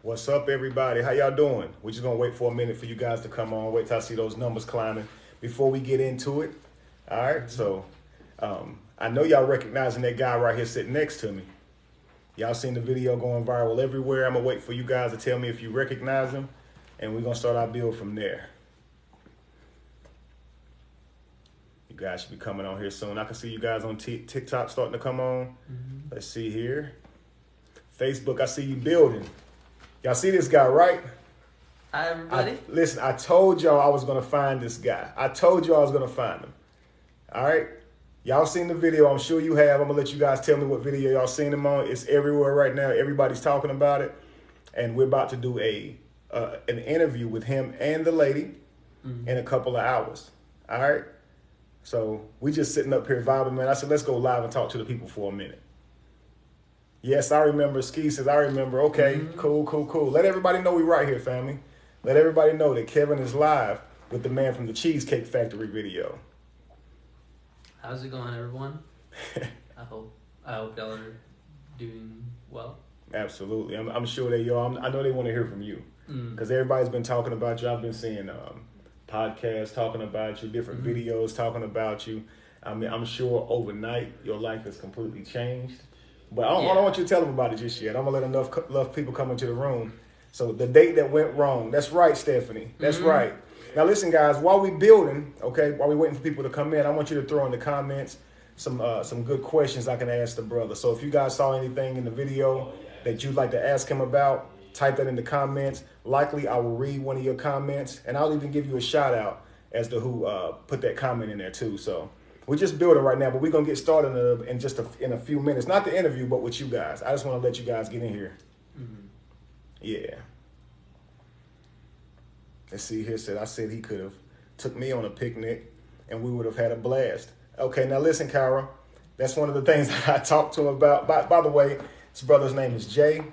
What's up, everybody? How y'all doing? We're just gonna wait for a minute for you guys to come on. Wait till I see those numbers climbing before we get into it. All right. So, I know y'all recognizing that guy right here sitting next to me. Y'all seen the video going viral everywhere. I'm gonna wait for you guys to tell me if you recognize him, and we're gonna start our build from there. You guys should be coming on here soon. I can see you guys on TikTok starting to come on. Let's see here. Facebook, I see you building. Y'all see this guy, right? Hi, everybody. Listen, I told y'all I was going to find this guy. I told you I was going to find him. All right? Y'all seen the video. I'm sure you have. I'm going to let you guys tell me what video y'all seen him on. It's everywhere right now. Everybody's talking about it. And we're about to do an interview with him and the lady in a couple of hours. All right? So we just sitting up here vibing, man. I said, let's go live and talk to the people for a minute. Yes, I remember. Ski says, I remember. Okay, cool. Let everybody know we right here, family. Let everybody know that Kevin is live with the man from the Cheesecake Factory video. How's it going, everyone? I hope y'all are doing well. Absolutely. I'm sure they are. I know they want to hear from you because everybody's been talking about you. I've been seeing podcasts talking about you, different videos talking about you. I mean, I'm sure overnight your life has completely changed. But I don't want you to tell them about it just yet. I'm going to let enough people come into the room. So the date that went wrong. That's right, Stephanie. That's right. Now listen, guys, while we building, okay, while we waiting for people to come in, I want you to throw in the comments some good questions I can ask the brother. So if you guys saw anything in the video that you'd like to ask him about, type that in the comments. Likely I will read one of your comments, and I'll even give you a shout out as to who put that comment in there too. So we're just building right now, but we're going to get started in a few minutes. Not the interview, but with you guys. I just want to let you guys get in here. Yeah. Let's see here. I said he could have took me on a picnic, and we would have had a blast. Okay, now listen, Kyra. That's one of the things I talked to him about. By the way, his brother's name is Jay.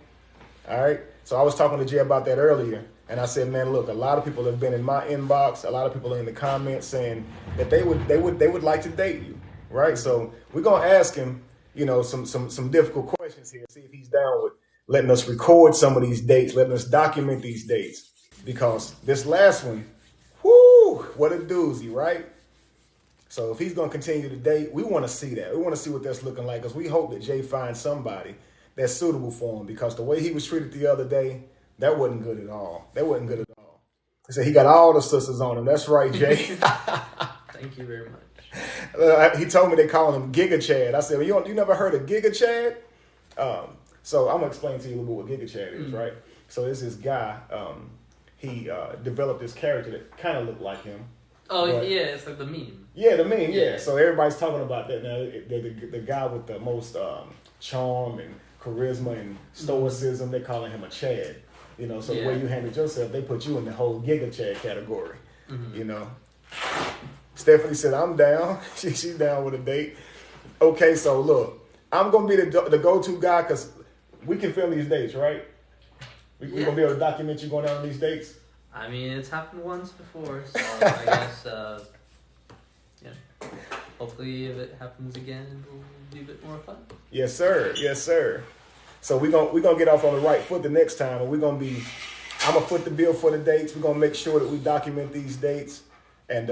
All right? So I was talking to Jay about that earlier. And I said, man, look, a lot of people have been in my inbox. A lot of people are in the comments saying that they would like to date you, right? So we're gonna ask him, some difficult questions here. See if he's down with letting us record some of these dates, letting us document these dates, because this last one, whoo, what a doozy, right? So if he's gonna continue to date, we want to see that. We want to see what that's looking like, because we hope that Jay finds somebody that's suitable for him, because the way he was treated the other day, that wasn't good at all. He said he got all the sisters on him. That's right, Jay. Thank you very much. He told me they call him Giga Chad. I said, well, you never heard of Giga Chad? So I'm going to explain to you a little bit what Giga Chad is, right? So this is guy, he developed this character that kind of looked like him. Oh, yeah, it's like the meme. Yeah, the meme, yeah. So everybody's talking about that now. The guy with the most charm and charisma and stoicism, they're calling him a Chad. So the way you handled yourself, they put you in the whole Giga Chad category. Stephanie said, I'm down. She's down with a date. Okay, so look, I'm going to be the go-to guy because we can film these dates, right? We're going to be able to document you going down on these dates? I mean, it's happened once before, so I guess, hopefully if it happens again, it'll be a bit more fun. Yes, sir. Yes, sir. So we're gonna get off on the right foot the next time, and I'm gonna foot the bill for the dates. We're gonna make sure that we document these dates, and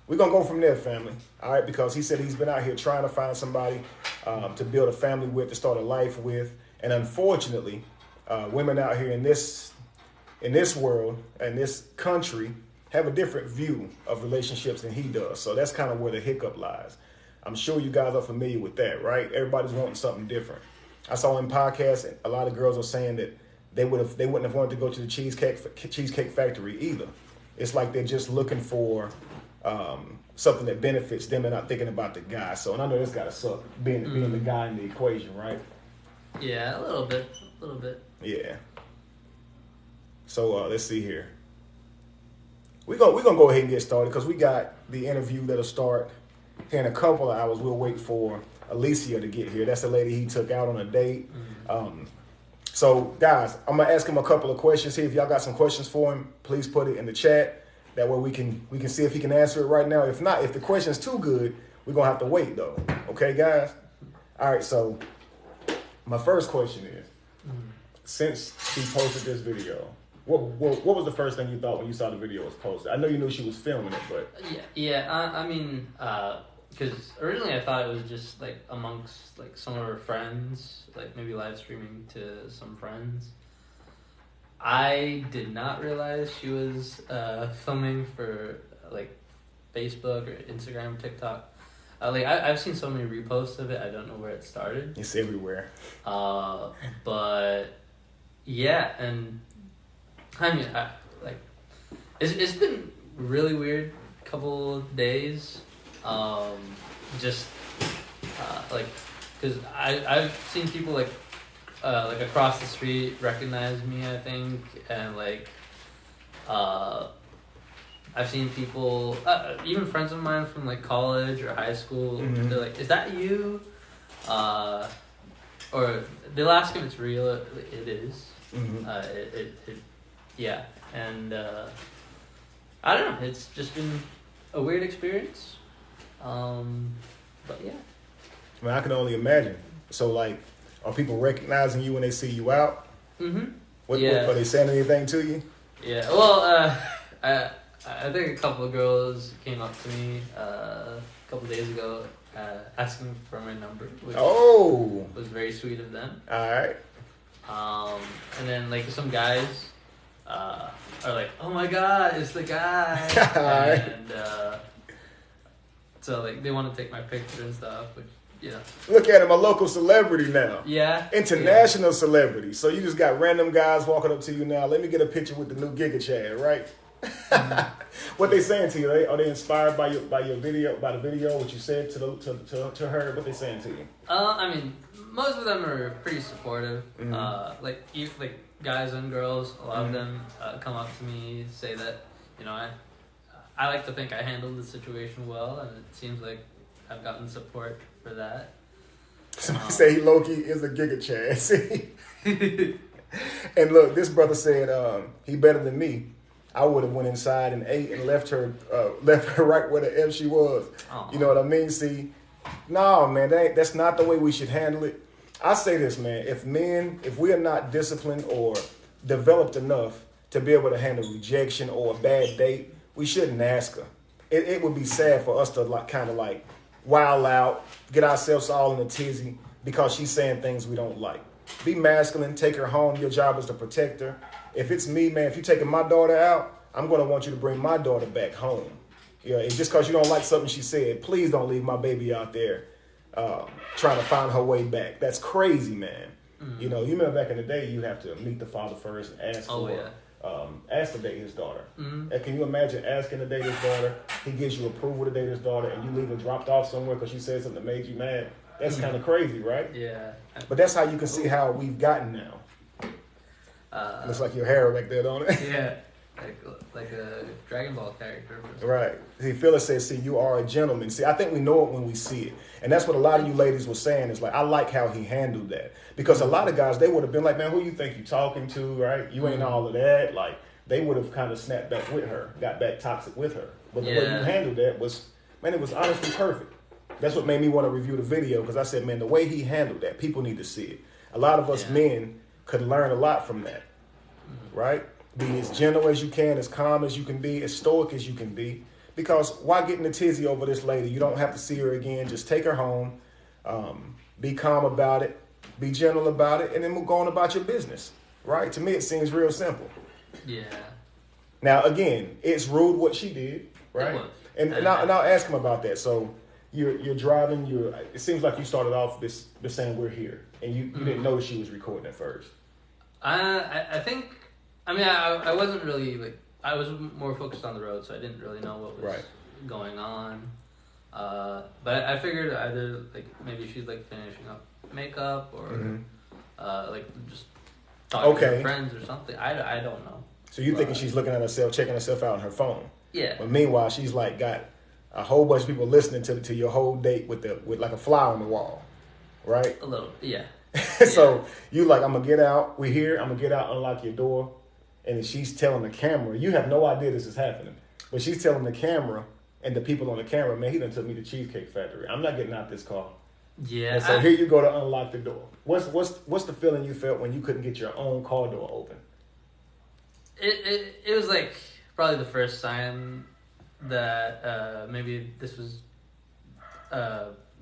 we're gonna go from there, family. All right, because he said he's been out here trying to find somebody to build a family with, to start a life with, and unfortunately, women out here in this world and this country have a different view of relationships than he does. So that's kind of where the hiccup lies. I'm sure you guys are familiar with that, right? Everybody's wanting something different. I saw in podcasts, a lot of girls are saying that they wouldn't have wanted to go to the Cheesecake Factory either. It's like they're just looking for something that benefits them and not thinking about the guy. So, and I know this got to suck, being the guy in the equation, right? Yeah, a little bit. Yeah. So let's see here. We're gonna go ahead and get started because we got the interview that'll start here in a couple of hours. We'll wait for Alicia to get here. That's the lady he took out on a date. So guys, I'm gonna ask him a couple of questions here. If y'all got some questions for him, please put it in the chat. That way we can see if he can answer it right now. If not, if the question's too good, we're gonna have to wait though. Okay, guys? All right, so my first question is, since she posted this video, what was the first thing you thought when you saw the video was posted? I know you knew she was filming it, but I mean, because originally I thought it was just like amongst like some of her friends, like maybe live streaming to some friends. I did not realize she was filming for like Facebook or Instagram, TikTok. I've seen so many reposts of it. I don't know where it started. It's everywhere. But yeah, and I mean, it's been really weird couple of days. Just because I've seen people like across the street recognize me, I think, and I've seen people, even friends of mine from like college or high school. Mm-hmm. They're like, "Is that you?" Or they'll ask if it's real. It is. Mm-hmm. Yeah, and I don't know. It's just been a weird experience. But yeah. I mean, I can only imagine. So, like, are people recognizing you when they see you out? Mm-hmm. What are they saying anything to you? Yeah. Well, I think a couple of girls came up to me a couple of days ago asking for my number, which was very sweet of them. All right. And then like some guys are like, "Oh my God, it's the guy!" And so like they want to take my picture and stuff, which Look at him, a local celebrity now. Yeah. International celebrity. So you just got random guys walking up to you now. Let me get a picture with the new Giga Chad, right? Mm-hmm. What they saying to you? Are they inspired by your video, by the video, what you said to her? What they saying to you? I mean, most of them are pretty supportive. Mm-hmm. Like guys and girls, a lot of them come up to me, say that I like to think I handled the situation well, and it seems like I've gotten support for that. Somebody say he low-key is a Giga Chad. See? And look, this brother said he better than me. I would have went inside and ate and left her right where the F she was. Uh-huh. You know what I mean? See, no, man, that's not the way we should handle it. I say this, man, if we are not disciplined or developed enough to be able to handle rejection or a bad date, we shouldn't ask her. It would be sad for us to kind of wild out, get ourselves all in a tizzy because she's saying things we don't like. Be masculine, take her home. Your job is to protect her. If it's me, man, if you're taking my daughter out, I'm going to want you to bring my daughter back home. And just because you don't like something she said, please don't leave my baby out there trying to find her way back. That's crazy, man. Mm-hmm. You remember back in the day, you have to meet the father first and ask ask to date his daughter. Mm-hmm. And can you imagine asking to date his daughter? He gives you approval to date his daughter, and you leave her dropped off somewhere because she said something that made you mad. That's kind of crazy, right? Yeah. But that's how you can see how we've gotten now. Looks like your hair back there, don't it? Yeah. Like a Dragon Ball character. Right. See, Phyllis says, see, you are a gentleman. See, I think we know it when we see it. And that's what a lot of you ladies were saying is I like how he handled that. Because a lot of guys, they would have been like, man, who you think you talking to, right? You ain't all of that. They would have kind of snapped back with her, got back toxic with her. But the way you handled that was, man, it was honestly perfect. That's what made me want to review the video because I said, man, the way he handled that, people need to see it. A lot of us men could learn a lot from that, right? Be as gentle as you can, as calm as you can be, as stoic as you can be. Because why get in a tizzy over this lady? You don't have to see her again. Just take her home. Be calm about it. Be gentle about it. And then go on about your business, right? To me, it seems real simple. Yeah. Now, again, it's rude what she did, right? It was. And I'll ask him about that. So you're driving. It seems like you started off this saying we're here. And you didn't know she was recording at first. I think... I mean, I wasn't really, I was more focused on the road, so I didn't really know what was going on. But I figured either, maybe she's, finishing up makeup or, just talking to her friends or something. I don't know. So you're thinking she's looking at herself, checking herself out on her phone. Yeah. But meanwhile, she's, got a whole bunch of people listening to your whole date with a fly on the wall, right? A little, yeah. So you I'm going to get out. We're here. I'm going to get out, unlock your door. And she's telling the camera, you have no idea this is happening. But she's telling the camera and the people on the camera, man, he done took me to Cheesecake Factory. I'm not getting out this car. Yeah. And so here you go to unlock the door. What's the feeling you felt when you couldn't get your own car door open? It was like probably the first sign that maybe this was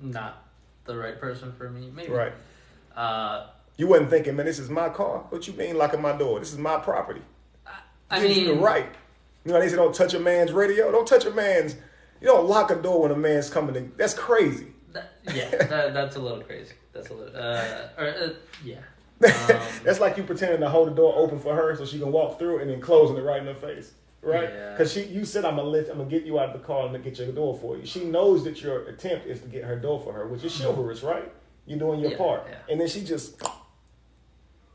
not the right person for me. Maybe. Right. Uh, You wasn't thinking, man, this is my car. What you mean locking my door? This is my property. I Gives mean, you the right. You know, they say don't touch a man's radio. Don't touch a man's. You don't lock a door when a man's coming in. That's crazy. That's a little crazy. That's a little, yeah. That's like you pretending to hold the door open for her so she can walk through and then closing it right in her face, right? Yeah. Because you said I'm gonna get you out of the car and get your door for you. She knows that your attempt is to get her door for her, which is chivalrous, right? You're doing your part, and then she just.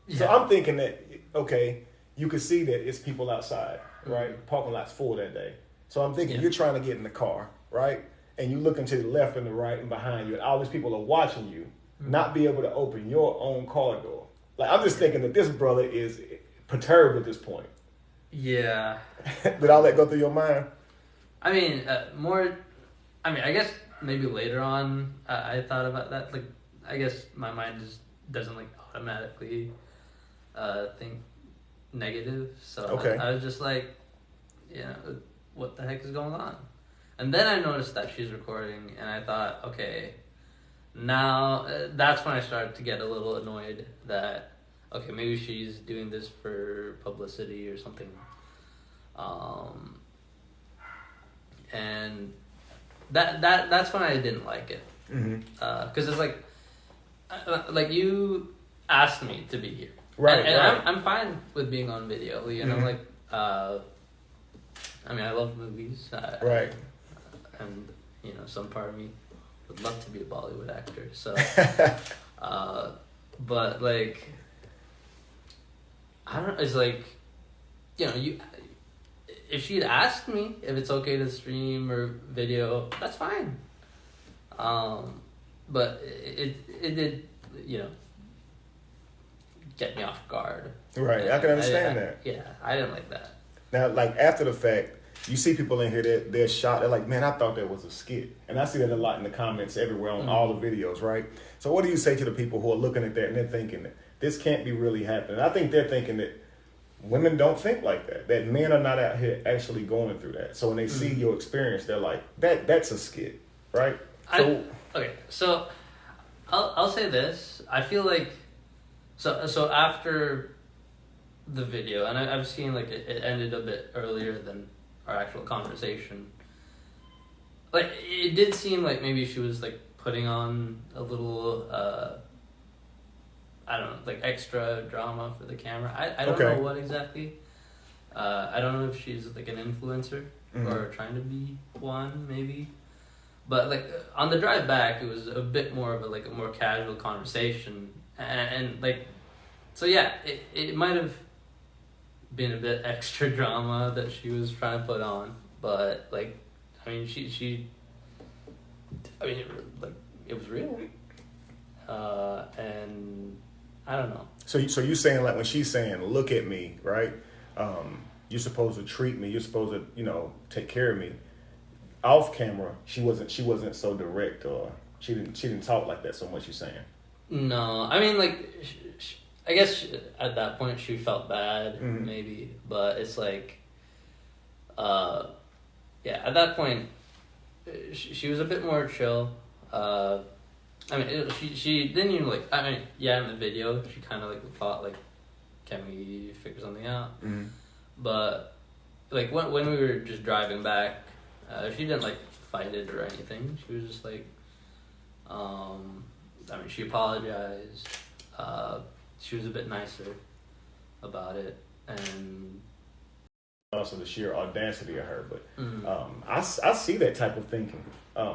So I'm thinking that okay, you can see that it's people outside, right? The parking lot's full that day. So I'm thinking you're trying to get in the car, right? And you looking to the left and the right and behind you, and all these people are watching you not be able to open your own car door. Like, I'm just thinking that this brother is perturbed at this point. Yeah. Did all that go through your mind? I mean, I guess maybe later on I thought about that. Like, I guess my mind just doesn't like automatically think negative. So okay. I was just like, what the heck is going on? And then I noticed that she's recording, and I thought, okay, now that's when I started to get a little annoyed that, okay, maybe she's doing this for publicity or something. And that's when I didn't like it. Because it's like you asked me to be here. Right, and right. I'm fine with being on video, you know, like, I mean, I love movies. Right. And, some part of me would love to be a Bollywood actor. So, but like, I don't know, it's like, if she'd asked me if it's okay to stream or video, that's fine. But it did, get me off guard. Right, I can understand that. Yeah, I didn't like that. Now, like, after the fact, you see people in here that they're shocked. They're like, man, I thought that was a skit. And I see that a lot in the comments everywhere on all the videos, right? So what do you say to the people who are looking at that and they're thinking that this can't be really happening? I think they're thinking that women don't think like that men are not out here actually going through that. So when they see your experience, they're like, that's a skit, right? So I'll say this. I feel like, so after the video, and I've seen like it ended a bit earlier than our actual conversation. Like, it did seem like maybe she was like putting on a little I don't know, like extra drama for the camera. I don't know what exactly. I don't know if she's like an influencer or trying to be one, maybe. But like on the drive back, it was a bit more of a more casual conversation, and like, so yeah, it might have been a bit extra drama that she was trying to put on, but like, I mean, it was real, and I don't know. So you saying, like, when she's saying, "Look at me," right? You're supposed to treat me. You're supposed to, take care of me. Off camera, she wasn't so direct, or she didn't talk like that so much. You're saying? No, I mean, like, I guess at that point she felt bad, maybe, but it's like, at that point, she was a bit more chill. I mean, she didn't even in the video she kind of thought like, can we figure something out? But like when we were just driving back, she didn't fight it or anything. She was just like, I mean, she apologized. She was a bit nicer about it, and also the sheer audacity of her. But I see that type of thinking,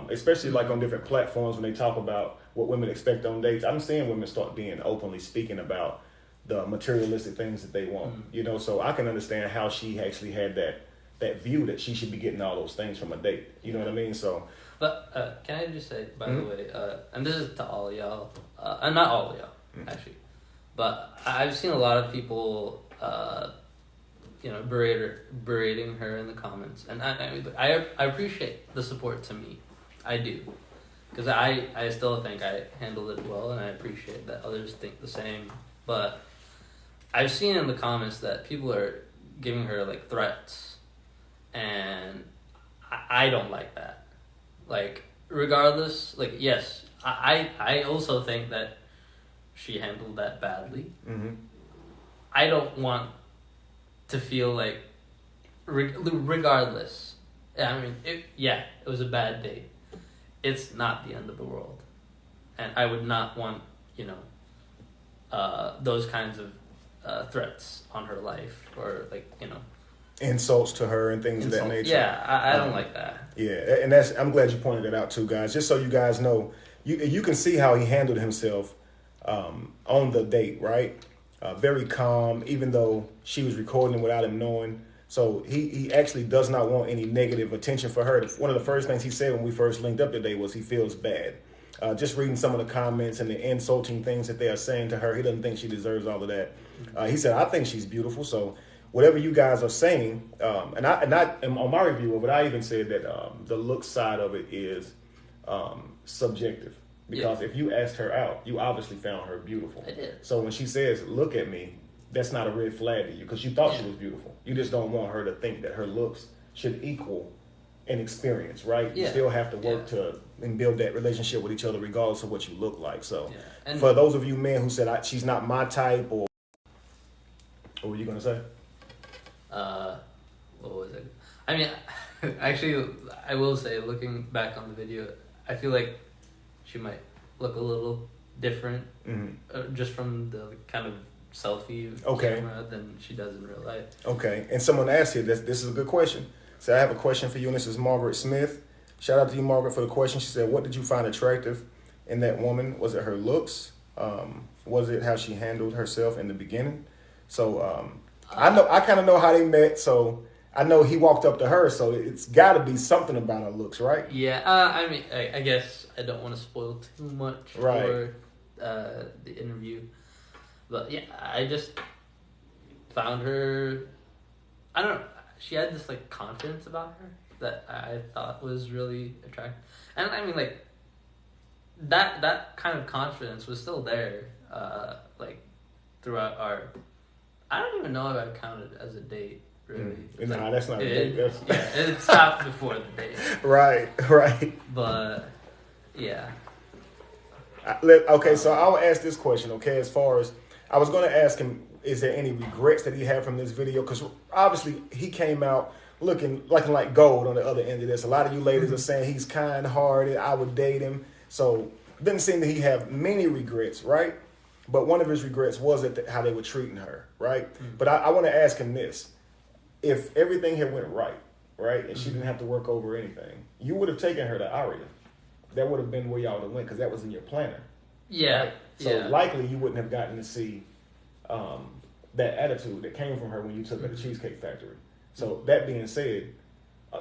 especially on different platforms when they talk about what women expect on dates. I'm seeing women start being openly speaking about the materialistic things that they want. So I can understand how she actually had that view that she should be getting all those things from a date. You know what I mean? So, but can I just say, by the way, and this is to all y'all, and not all of y'all actually, but I've seen a lot of people, berating her in the comments, and I appreciate the support to me, I do, because I still think I handled it well, and I appreciate that others think the same. But I've seen in the comments that people are giving her like threats, and I don't like that. Like, regardless, like, yes, I also think that she handled that badly. Mm-hmm. I don't want to feel like, regardless, I mean, it was a bad day. It's not the end of the world. And I would not want, those kinds of threats on her life, or, like, insults to her and things of that nature. Yeah, I don't like that. Yeah, and I'm glad you pointed that out too, guys. Just so you guys know, you can see how he handled himself on the date, right? Very calm, even though she was recording without him knowing. So he actually does not want any negative attention for her. One of the first things he said when we first linked up today was he feels bad. Just reading some of the comments and the insulting things that they are saying to her, he doesn't think she deserves all of that. He said, I think she's beautiful. So whatever you guys are saying, and on my review of it, I even said that the look side of it is subjective. Because if you asked her out, you obviously found her beautiful. I did. So when she says, look at me, that's not a red flag to you because you thought she was beautiful. You just don't want her to think that her looks should equal an experience, right? You still have to work to and build that relationship with each other regardless of what you look like. So for those of you men who said, she's not my type, or what were you going to say? What was it? I mean, actually, I will say, looking back on the video, I feel like she might look a little different, just from the kind of selfie camera than she does in real life. Okay, and someone asked here, this is a good question. So I have a question for you, and this is Margaret Smith. Shout out to you, Margaret, for the question. She said, what did you find attractive in that woman? Was it her looks? Was it how she handled herself in the beginning? So I kind of know how they met, so I know he walked up to her, so it's got to be something about her looks, right? Yeah, I mean, I guess I don't want to spoil too much for the interview. But yeah, I just found her, I don't know, she had this like confidence about her that I thought was really attractive. And I mean, like, that kind of confidence was still there, like, throughout our, I don't even know if I counted as a date, really. No, that's not a date. It stopped before the date. Right. But, yeah. Okay, so I'll ask this question, okay, as far as, I was going to ask him, is there any regrets that he had from this video? Because obviously he came out looking like gold on the other end of this. A lot of you ladies are saying he's kind-hearted, I would date him. So it doesn't seem that he have many regrets, right? But one of his regrets was how they were treating her, right? But I want to ask him this. If everything had went right, and she didn't have to work over anything, you would have taken her to Aria. That would have been where y'all would have went because that was in your planner. Yeah. Right? So likely you wouldn't have gotten to see that attitude that came from her when you took her to Cheesecake Factory. So that being said,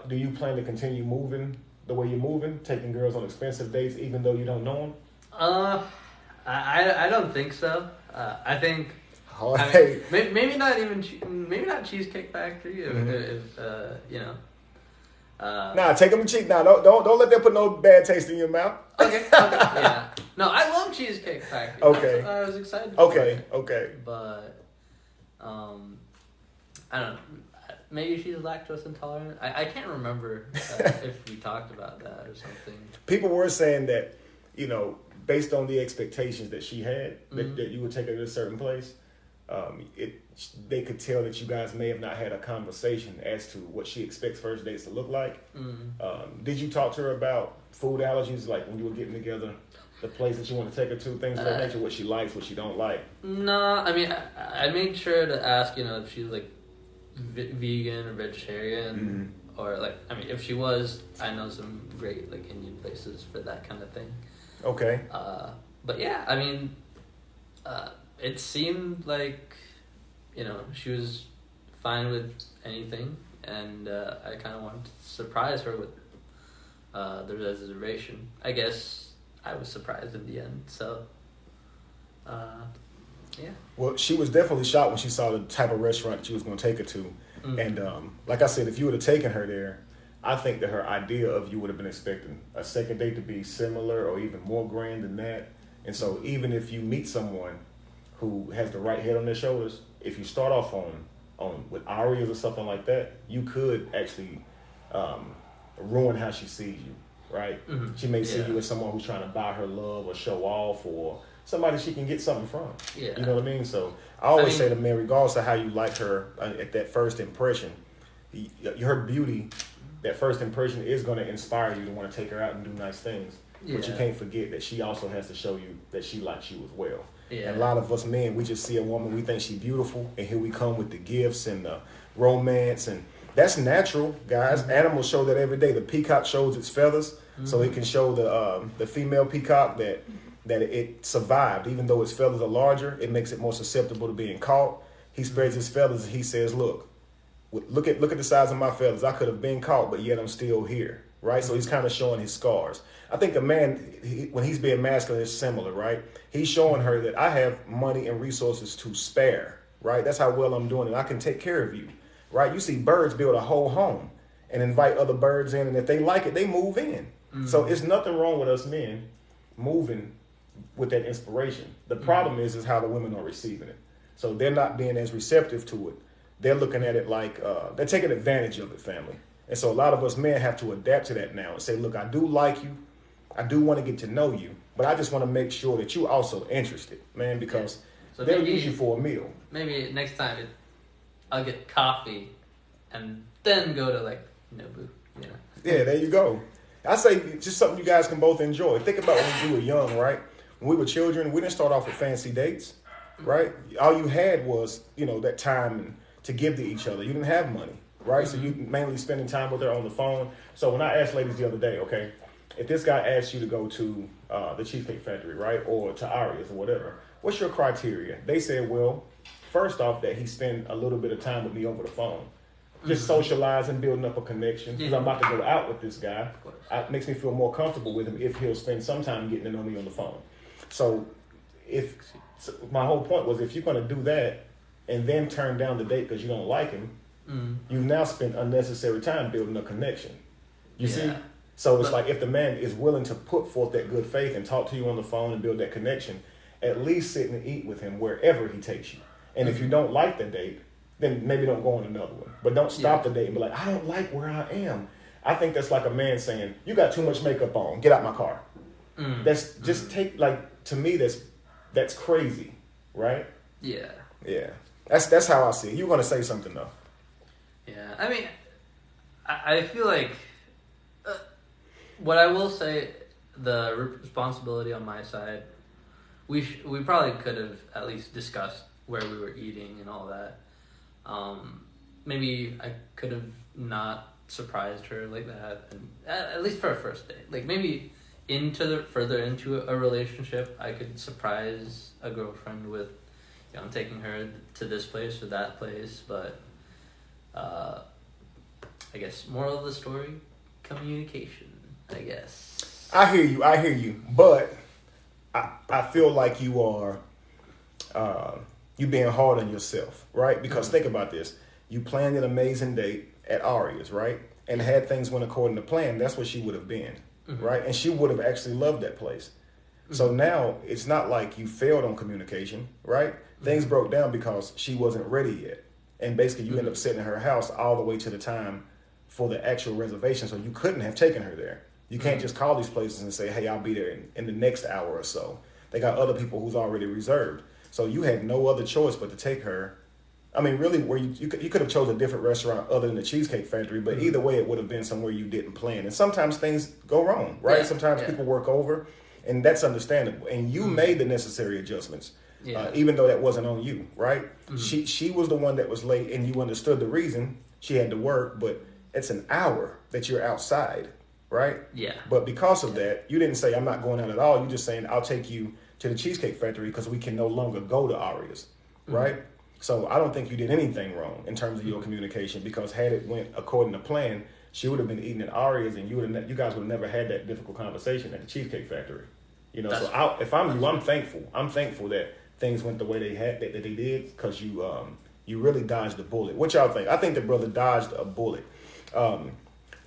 do you plan to continue moving the way you're moving, taking girls on expensive dates even though you don't know them? I don't think so. I think maybe not Cheesecake Factory. If you know. Nah, take them to cheek. Nah, don't let them put no bad taste in your mouth. Okay. Yeah. No, I love Cheesecake Factory. Okay. I was excited. Okay. But, I don't know. Maybe she's lactose intolerant. I can't remember if we talked about that or something. People were saying that, based on the expectations that she had, that you would take her to a certain place, they could tell that you guys may have not had a conversation as to what she expects first dates to look like. Did you talk to her about food allergies, like when you were getting together, the place that you want to take her to, things of that nature, what she likes, what she don't like? No, I mean, I made sure to ask, if she's like vegan or vegetarian, or like, I mean, if she was, I know some great like Indian places for that kind of thing. Okay. But yeah, I mean, it seemed like, she was fine with anything, and I kind of wanted to surprise her with the reservation. I guess I was surprised in the end, so yeah. Well, she was definitely shocked when she saw the type of restaurant that she was going to take her to. And like I said, if you would have taken her there, I think that her idea of you would have been expecting a second date to be similar or even more grand than that. And so even if you meet someone who has the right head on their shoulders, if you start off on with arias or something like that, you could actually ruin how she sees you, right? Mm-hmm. She may see you as someone who's trying to buy her love or show off, or somebody she can get something from. Yeah. You know what I mean? So I always say to men, regardless of how you like her at that first impression, her beauty, that first impression is going to inspire you to want to take her out and do nice things. Yeah. But you can't forget that she also has to show you that she likes you as well. Yeah. And a lot of us men, we just see a woman, we think she's beautiful, and here we come with the gifts and the romance, and that's natural, guys. Mm-hmm. Animals show that every day. The peacock shows its feathers, so it can show the female peacock that it survived. Even though its feathers are larger, it makes it more susceptible to being caught. He spreads his feathers and he says, look at the size of my feathers. I could have been caught, but yet I'm still here, right? So he's kind of showing his scars. I think a man, when he's being masculine, is similar, right? He's showing her that I have money and resources to spare, right? That's how well I'm doing, and I can take care of you, right? You see birds build a whole home and invite other birds in, and if they like it, they move in. Mm-hmm. So it's nothing wrong with us men moving with that inspiration. The problem is how the women are receiving it. So they're not being as receptive to it. They're looking at it like they're taking advantage of it, family. And so a lot of us men have to adapt to that now and say, look, I do like you. I do want to get to know you, but I just want to make sure that you're also interested, man, because they'll use you for a meal. Maybe next time I'll get coffee and then go to like Nobu. Yeah, there you go. I say just something you guys can both enjoy. Think about when we were young, right? When we were children, we didn't start off with fancy dates, right? All you had was, that time to give to each other. You didn't have money, right? Mm-hmm. So you mainly spending time with her on the phone. So when I asked ladies the other day, okay, if this guy asks you to go to the Cheesecake Factory, right, or to Aria's or whatever, what's your criteria? They said, well, first off, that he spend a little bit of time with me over the phone. Just socializing, building up a connection. Because I'm about to go out with this guy. It makes me feel more comfortable with him if he'll spend some time getting to know me on the phone. So my whole point was, if you're going to do that and then turn down the date because you don't like him, you've now spent unnecessary time building a connection. You see? So it's like, if the man is willing to put forth that good faith and talk to you on the phone and build that connection, at least sit and eat with him wherever he takes you. And if you don't like the date, then maybe don't go on another one. But don't stop the date and be like, I don't like where I am. I think that's like a man saying, you got too much makeup on, get out my car. That's just to me, that's crazy, right? Yeah. Yeah. That's how I see it. You're going to say something though. Yeah. I mean, I feel like what I will say, the responsibility on my side, we probably could have at least discussed where we were eating and all that. Maybe I could have not surprised her like that, and at least for a first date. Like maybe further into a relationship, I could surprise a girlfriend with, I'm taking her to this place or that place. But I guess moral of the story, communication. I guess. I hear you, but I feel like you are you being hard on yourself, right? Because think about this. You planned an amazing date at Aria's, right? And had things went according to plan, that's what she would have been, right? And she would have actually loved that place. So now it's not like you failed on communication, right? Things broke down because she wasn't ready yet. And basically you end up sitting in her house all the way to the time for the actual reservation. So you couldn't have taken her there. You can't just call these places and say, hey, I'll be there in the next hour or so. They got other people who's already reserved. So you had no other choice but to take her. I mean, really, where you could have chosen a different restaurant other than the Cheesecake Factory, but either way, it would have been somewhere you didn't plan. And sometimes things go wrong, right? Sometimes people work over, and that's understandable. And you made the necessary adjustments, even though that wasn't on you, right? She was the one that was late, and you understood the reason she had to work, but it's an hour that you're outside, right? Yeah. But because of that, you didn't say, I'm not going out at all. You're just saying, I'll take you to the Cheesecake Factory because we can no longer go to Aria's, right? So I don't think you did anything wrong in terms of your communication, because had it went according to plan, she would have been eating at Aria's, and you guys would have never had that difficult conversation at the Cheesecake Factory. If I'm you, I'm thankful. I'm thankful that things went the way that they did, because you really dodged a bullet. What y'all think? I think the brother dodged a bullet.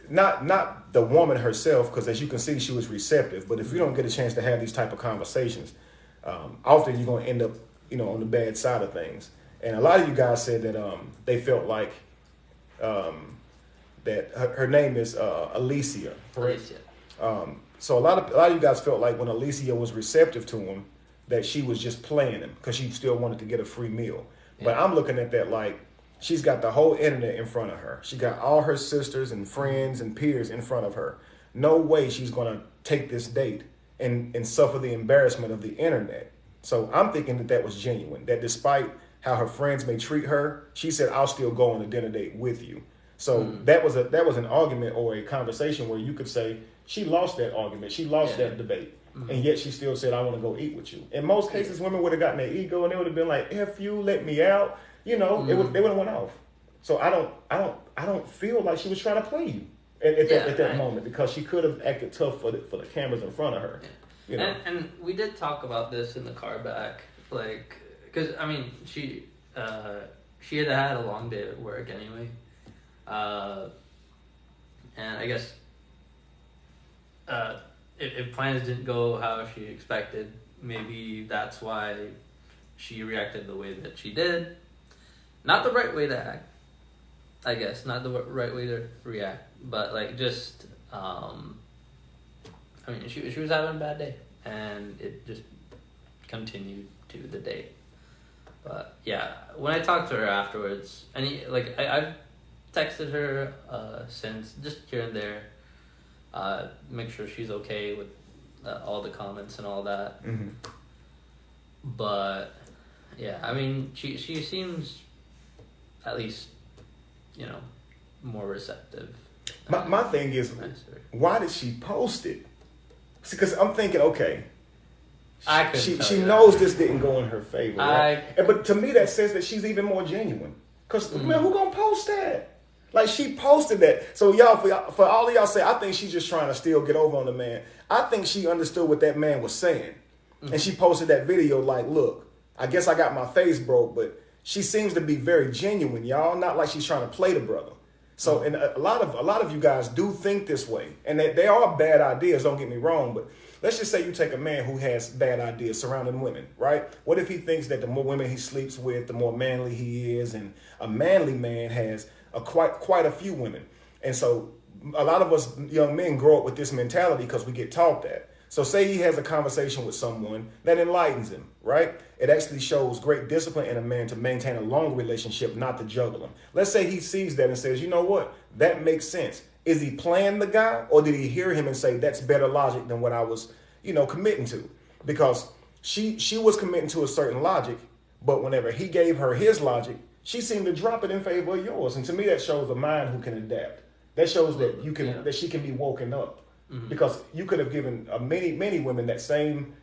not the woman herself, because as you can see, she was receptive. But if you don't get a chance to have these type of conversations, often you're going to end up, on the bad side of things. And a lot of you guys said that they felt like that her name is Alicia, correct? Alicia. So a lot of you guys felt like when Alicia was receptive to him, that she was just playing him because she still wanted to get a free meal. Yeah. But I'm looking at that like she's got the whole internet in front of her. She got all her sisters and friends and peers in front of her. No way she's going to take this date and suffer the embarrassment of the internet. So I'm thinking that was genuine, that despite how her friends may treat her, she said, I'll still go on a dinner date with you. So that was an argument or a conversation where you could say she lost that argument. She lost that debate. And yet she still said, I want to go eat with you. In most cases, women would have gotten their ego and they would have been like, F you, let me out. They would have went off. So I don't feel like she was trying to play you at that moment, because she could have acted tough for the cameras in front of her. Yeah. And we did talk about this in the car back, like, because I mean she had a long day at work anyway, and I guess if plans didn't go how she expected, maybe that's why she reacted the way that she did. Not the right way to act, I guess. Not the right way to react, but like just, I mean, she was having a bad day, and it just continued to the day. But yeah, when I talked to her afterwards, and I've texted her since, just here and there, make sure she's okay with all the comments and all that. Mm-hmm. But yeah, I mean, she seems at least, more receptive. My thing is, nicer. Why did she post it? Because I'm thinking, okay, she that. knows this didn't go in her favor. Right? But to me, that says that she's even more genuine. Because, man, who gonna post that? Like, she posted that. So, y'all, for all of y'all say, I think she's just trying to still get over on the man. I think she understood what that man was saying. Mm-hmm. And she posted that video like, look, I guess I got my face broke, but she seems to be very genuine, y'all. Not like she's trying to play the brother. So, and a lot of you guys do think this way. And they are bad ideas, don't get me wrong, but let's just say you take a man who has bad ideas surrounding women, right? What if he thinks that the more women he sleeps with, the more manly he is, and a manly man has quite a few women. And so a lot of us young men grow up with this mentality because we get taught that. So say he has a conversation with someone that enlightens him, right? It actually shows great discipline in a man to maintain a long relationship, not to juggle him. Let's say he sees that and says, you know what? That makes sense. Is he playing the guy, or did he hear him and say, that's better logic than what I was, committing to? Because she was committing to a certain logic, but whenever he gave her his logic, she seemed to drop it in favor of yours. And to me, that shows a mind who can adapt. That shows that that she can be woken up. Mm-hmm. Because you could have given many women that same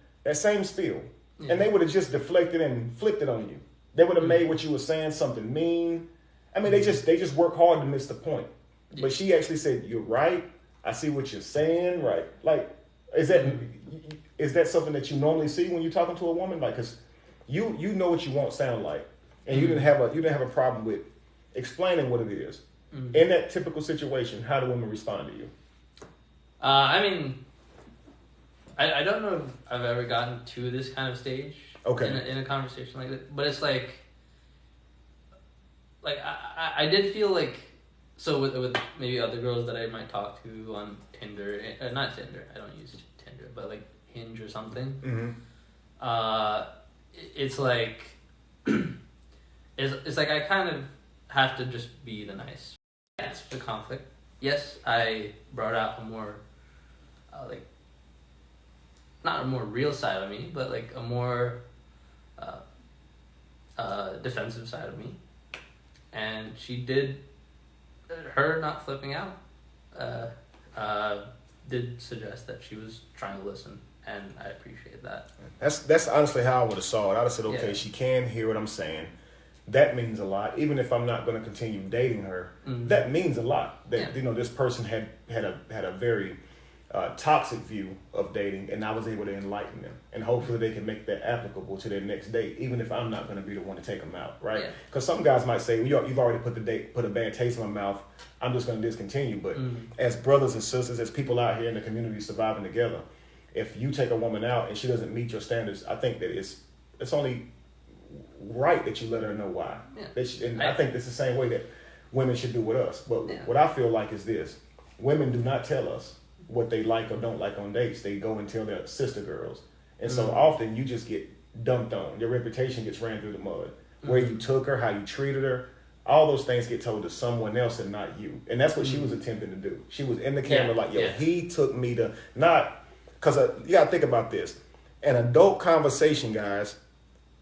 spiel, and they would have just deflected and flipped it on you. They would have made what you were saying something mean. I mean, they just work hard to miss the point. Yeah. But she actually said, "You're right. I see what you're saying." Right? Like, is that something that you normally see when you're talking to a woman? Like, cause you know what you want sound like, and you didn't have a problem with explaining what it is. Mm-hmm. In that typical situation, how do women respond to you? I mean, I don't know if I've ever gotten to this kind of stage in a conversation like that, but it's like I did feel like, so with maybe other girls that I might talk to on Tinder, not Tinder, I don't use Tinder, but like Hinge or something. Mm-hmm. It's like it's like I kind of have to just be the nice. That's the conflict. Yes, I brought out a more not a more real side of me, but like a more defensive side of me. And she did, her not flipping out, did suggest that she was trying to listen, and I appreciate that. That's honestly how I would have saw it. I'd have said, okay, she can hear what I'm saying. That means a lot. Even if I'm not going to continue dating her, that means a lot. That this person had a very toxic view of dating, and I was able to enlighten them, and hopefully they can make that applicable to their next date, even if I'm not going to be the one to take them out, right? Because some guys might say, well, you've already put a bad taste in my mouth, I'm just going to discontinue. But as brothers and sisters, as people out here in the community surviving together, if you take a woman out and she doesn't meet your standards, I think that it's only right that you let her know why. And I think it's the same way that women should do with us. But what I feel like is this: women do not tell us what they like or don't like on dates. They go and tell their sister girls, and so often you just get dumped on. Your reputation gets ran through the mud. Where you took her, how you treated her, all those things get told to someone else and not you. And that's what she was attempting to do. She was in the camera like, yo, he took me to not, because you got to think about this. An adult conversation, guys,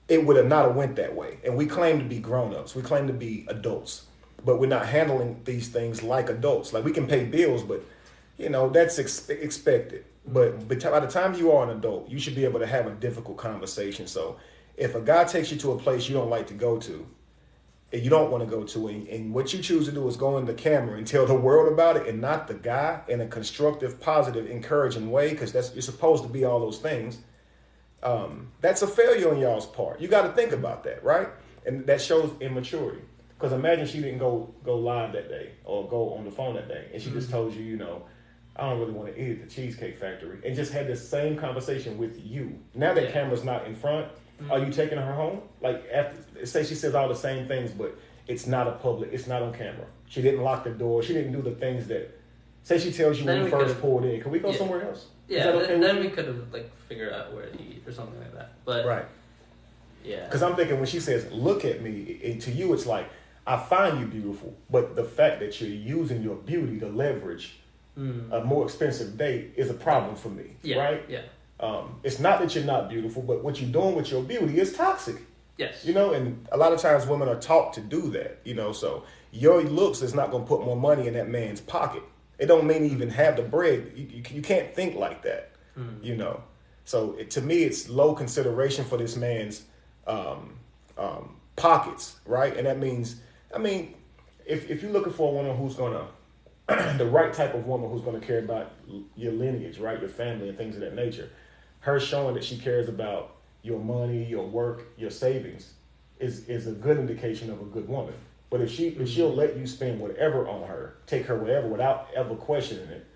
it would have not went that way. And we claim to be grown-ups. We claim to be adults. But we're not handling these things like adults. Like, we can pay bills, but, that's expected. But by the time you are an adult, you should be able to have a difficult conversation. So if a guy takes you to a place you don't like to go to, and you don't want to go to, and what you choose to do is go in the camera and tell the world about it and not the guy in a constructive, positive, encouraging way, because you're supposed to be all those things, that's a failure on y'all's part. You got to think about that, right? And that shows immaturity. Because imagine she didn't go live that day or go on the phone that day, and she just told you, I don't really want to eat at the Cheesecake Factory, and just had this same conversation with you. Now that camera's not in front, are you taking her home? Like, after, say she says all the same things, but it's not it's not on camera. She didn't lock the door. She didn't do the things that, say she tells you when you first pulled in. Can we go somewhere else? Yeah, then we could have figured out where to eat or something like that. But right. Yeah. Because I'm thinking when she says, look at me, and to you it's like, I find you beautiful, but the fact that you're using your beauty to leverage a more expensive date is a problem for me, right? Yeah. It's not that you're not beautiful, but what you're doing with your beauty is toxic. Yes. And a lot of times women are taught to do that, so your looks is not going to put more money in that man's pocket. It don't mean even have the bread. You can't think like that, So to me, it's low consideration for this man's pockets, right? And that means, if you're looking for a woman who's going to, the right type of woman who's going to care about your lineage, right, your family and things of that nature, her showing that she cares about your money, your work, your savings is a good indication of a good woman. But if she'll let you spend whatever on her, take her wherever without ever questioning it,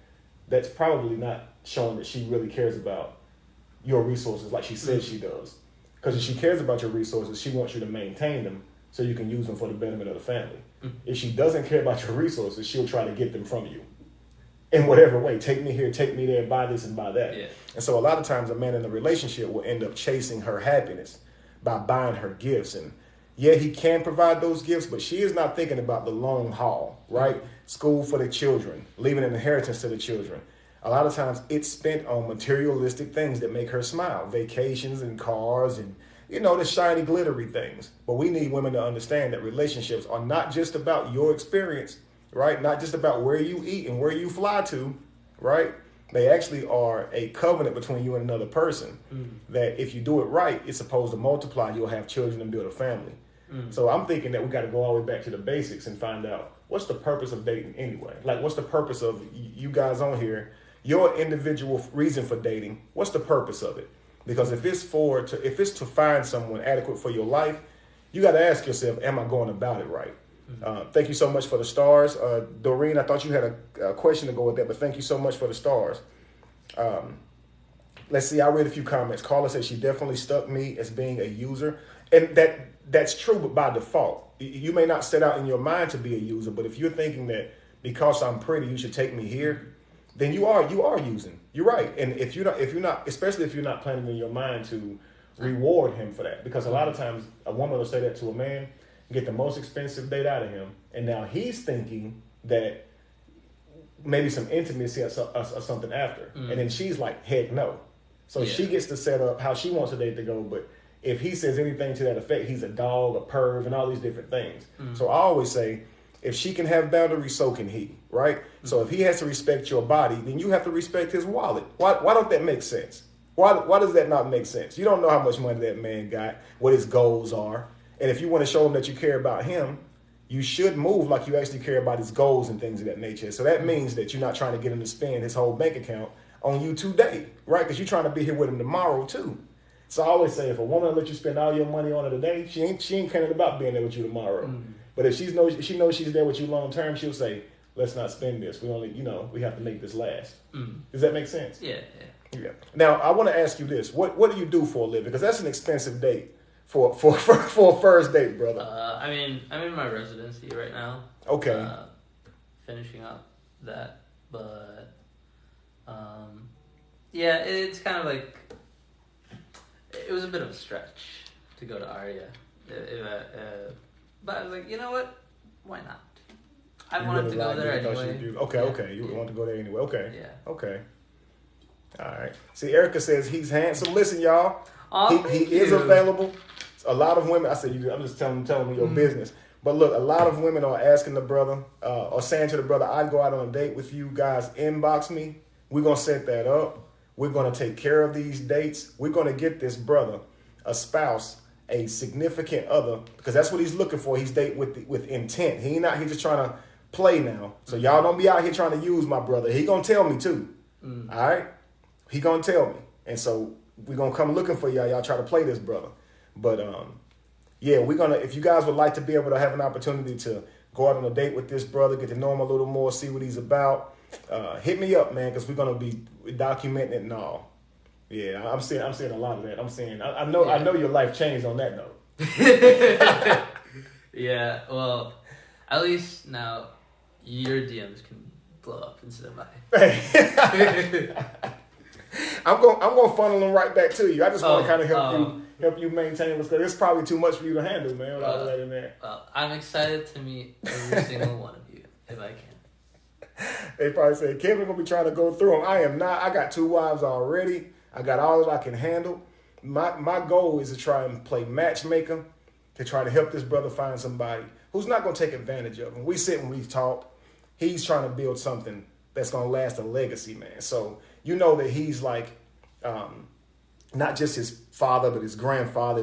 that's probably not showing that she really cares about your resources like she says she does. Because if she cares about your resources, she wants you to maintain them so you can use them for the betterment of the family. If she doesn't care about your resources, she'll try to get them from you in whatever way. Take me here, take me there, buy this and buy that. Yeah. And so a lot of times a man in a relationship will end up chasing her happiness by buying her gifts. And yeah, he can provide those gifts, but she is not thinking about the long haul, right? School for the children, leaving an inheritance to the children. A lot of times it's spent on materialistic things that make her smile, vacations and cars and the shiny, glittery things. But we need women to understand that relationships are not just about your experience, right? Not just about where you eat and where you fly to, right? They actually are a covenant between you and another person that if you do it right, it's supposed to multiply. You'll have children and build a family. So I'm thinking that we got to go all the way back to the basics and find out what's the purpose of dating anyway? Like, what's the purpose of you guys on here, your individual reason for dating? What's the purpose of it? Because if it's to find someone adequate for your life, you got to ask yourself, am I going about it right? Thank you so much for the stars. Doreen, I thought you had a question to go with that, but thank you so much for the stars. Let's see, I read a few comments. Carla said she definitely stuck me as being a user. And that's true, but by default. You may not set out in your mind to be a user, but if you're thinking that because I'm pretty, you should take me here, then you are using. You're right. And if you're not, especially if you're not planning in your mind to reward him for that, because a lot of times a woman will say that to a man, get the most expensive date out of him, and now he's thinking that maybe some intimacy or something after, and then she's like, heck no. So she gets to set up how she wants a date to go, but if he says anything to that effect, he's a dog, a perv, and all these different things. So I always say, if she can have boundaries, so can he, right? So if he has to respect your body, then you have to respect his wallet. Why don't that make sense? Why does that not make sense? You don't know how much money that man got, what his goals are. And if you want to show him that you care about him, you should move like you actually care about his goals and things of that nature. So that means that you're not trying to get him to spend his whole bank account on you today, right? Because you're trying to be here with him tomorrow too. So I always say, if a woman let you spend all your money on her today, she ain't caring about being there with you tomorrow. But if she knows she's there with you long term, she'll say, let's not spend this. We only, we have to make this last. Does that make sense? Yeah. Now I want to ask you this: what do you do for a living? Because that's an expensive date for a first date, brother. I'm in my residency right now. Okay. Finishing up that, but yeah, it's kind of like it was a bit of a stretch to go to Aria, but I was like, you know what? Why not? I wanted to go there anyway. Okay. You want to go there anyway. Okay. Yeah. Okay. All right. See, Erica says he's handsome. Listen, y'all. He is available. A lot of women. I said, I'm just telling me your business. But look, a lot of women are asking the brother, or saying to the brother, "I'd go out on a date with you guys. Inbox me. We're gonna set that up. We're gonna take care of these dates. We're gonna get this brother a spouse, a significant other, because that's what he's looking for. He's dating with intent. He's just trying to play now. So y'all don't be out here trying to use my brother. He gonna tell me too. All right, he gonna tell me, and so we're gonna come looking for y'all. Y'all try to play this brother, but yeah, we're gonna. If you guys would like to be able to have an opportunity to go out on a date with this brother, get to know him a little more, see what he's about, hit me up, man, because we're gonna be documenting it and all. Yeah, I'm seeing a lot of that. I'm saying I know your life changed on that note. Yeah, well, at least now your DMs can blow up instead of mine. I'm gonna funnel them right back to you. I just want to kind of help you maintain this, because it's probably too much for you to handle, man, without all that in there. Well, I'm excited to meet every single one of you if I can. They probably say, Kevin gonna be trying to go through them. I am not. I got 2 wives already. I got all that I can handle. My goal is to try and play matchmaker, to try to help this brother find somebody who's not gonna take advantage of him. We sit and we talk. He's trying to build something that's gonna last a legacy, man. So you know that he's like, not just his father, but his grandfather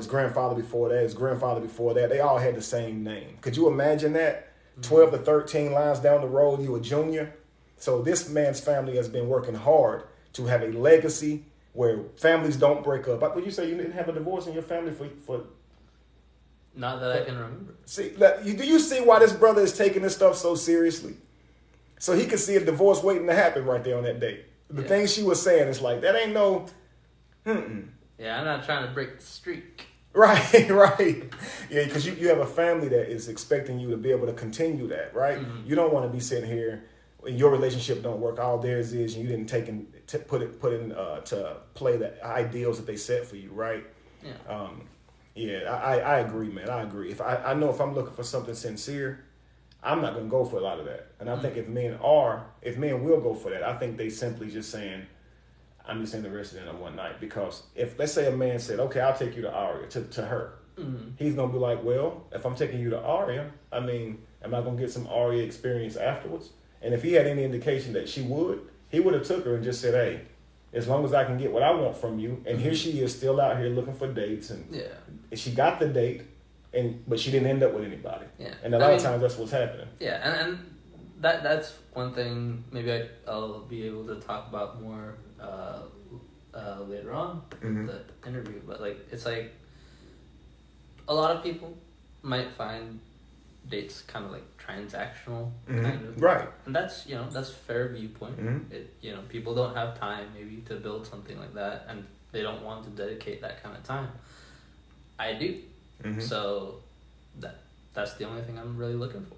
before that, his grandfather before that. They all had the same name. Could you imagine that? 12 to 13 lines down the road, you a junior. So this man's family has been working hard to have a legacy where families don't break up. Would you say you didn't have a divorce in your family for Not that I can remember. See, do you see why this brother is taking this stuff so seriously? So he could see a divorce waiting to happen right there on that date. The things she was saying, it's like, that ain't no... Yeah, I'm not trying to break the streak. Right. Yeah, because you have a family that is expecting you to be able to continue that, right? You don't want to be sitting here, your relationship don't work, all theirs is, and you didn't put in to play the ideals that they set for you, right? Yeah. I agree, man. I agree. If I know if I'm looking for something sincere, I'm not gonna go for a lot of that. And I think if men will go for that, I think they simply just saying, I'm just interested in her one night. Because if, let's say a man said, okay, I'll take you to Aria, to her. He's going to be like, well, if I'm taking you to Aria, I mean, am I going to get some Aria experience afterwards? And if he had any indication that she would, he would have took her and just said, hey, as long as I can get what I want from you. And here she is still out here looking for dates. And she got the date, but she didn't end up with anybody. Yeah. And a lot of times that's what's happening. Yeah, and that's one thing maybe I'll be able to talk about more later on in the interview. But like, it's like a lot of people might find dates kind of like transactional, kind of, right? And that's that's a fair viewpoint. People don't have time maybe to build something like that, and they don't want to dedicate that kind of time. I do, so that's the only thing I'm really looking for.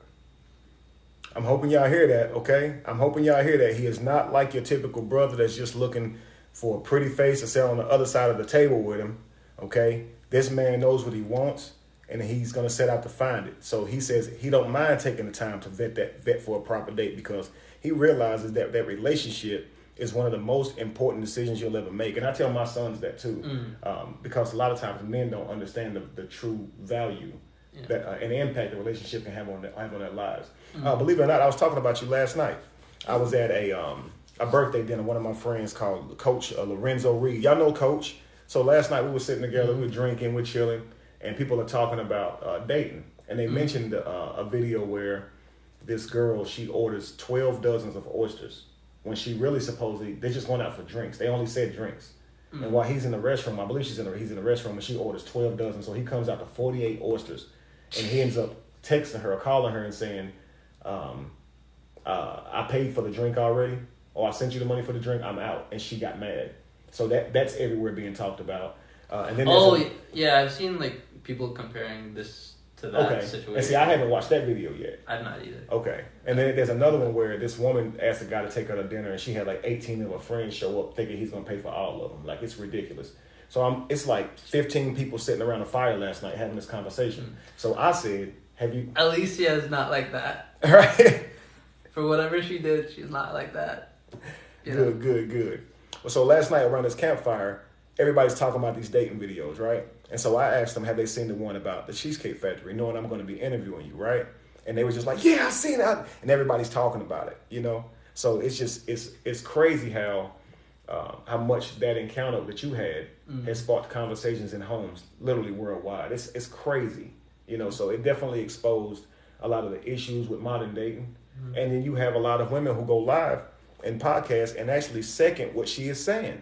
I'm hoping y'all hear that, okay? I'm hoping y'all hear that. He is not like your typical brother that's just looking for a pretty face to sit on the other side of the table with him, okay? This man knows what he wants, and he's going to set out to find it. So he says he don't mind taking the time to vet for a proper date, because he realizes that relationship is one of the most important decisions you'll ever make. And I tell my sons that too, because a lot of times men don't understand the true value that and the impact a relationship can have on their lives. Believe it or not, I was talking about you last night. I was at a birthday dinner. One of my friends called Coach Lorenzo Reed. Y'all know Coach. So last night we were sitting together, we were drinking, we were chilling, and people are talking about dating, and they mentioned a video where this girl, she orders 12 dozens of oysters when she really supposedly, they're just going out for drinks. They only said drinks. And while he's in the restroom, I believe he's in the restroom, and she orders 12 dozen. So he comes out to 48 oysters, and he ends up texting her or calling her and saying, I paid for the drink already, or I sent you the money for the drink, I'm out. And she got mad. So that's everywhere being talked about. And then yeah, I've seen like people comparing this to that situation. And see, I haven't watched that video yet. I've not either. Okay. And then there's another one where this woman asked a guy to take her to dinner, and she had like 18 of her friends show up thinking he's going to pay for all of them. Like, it's ridiculous. So it's like 15 people sitting around a fire last night having this conversation. So I said, have you... Alicia is not like that. Right? For whatever she did, she's not like that. Good. Well, so last night around this campfire, everybody's talking about these dating videos, right? And so I asked them, have they seen the one about the Cheesecake Factory, knowing I'm going to be interviewing you, right? And they were just like, yeah, I seen that. And everybody's talking about it, you know? So it's just, it's crazy how much that encounter that you had has sparked conversations in homes literally worldwide. It's crazy, you know? So it definitely exposed a lot of the issues with modern dating. And then you have a lot of women who go live and podcast and actually second what she is saying.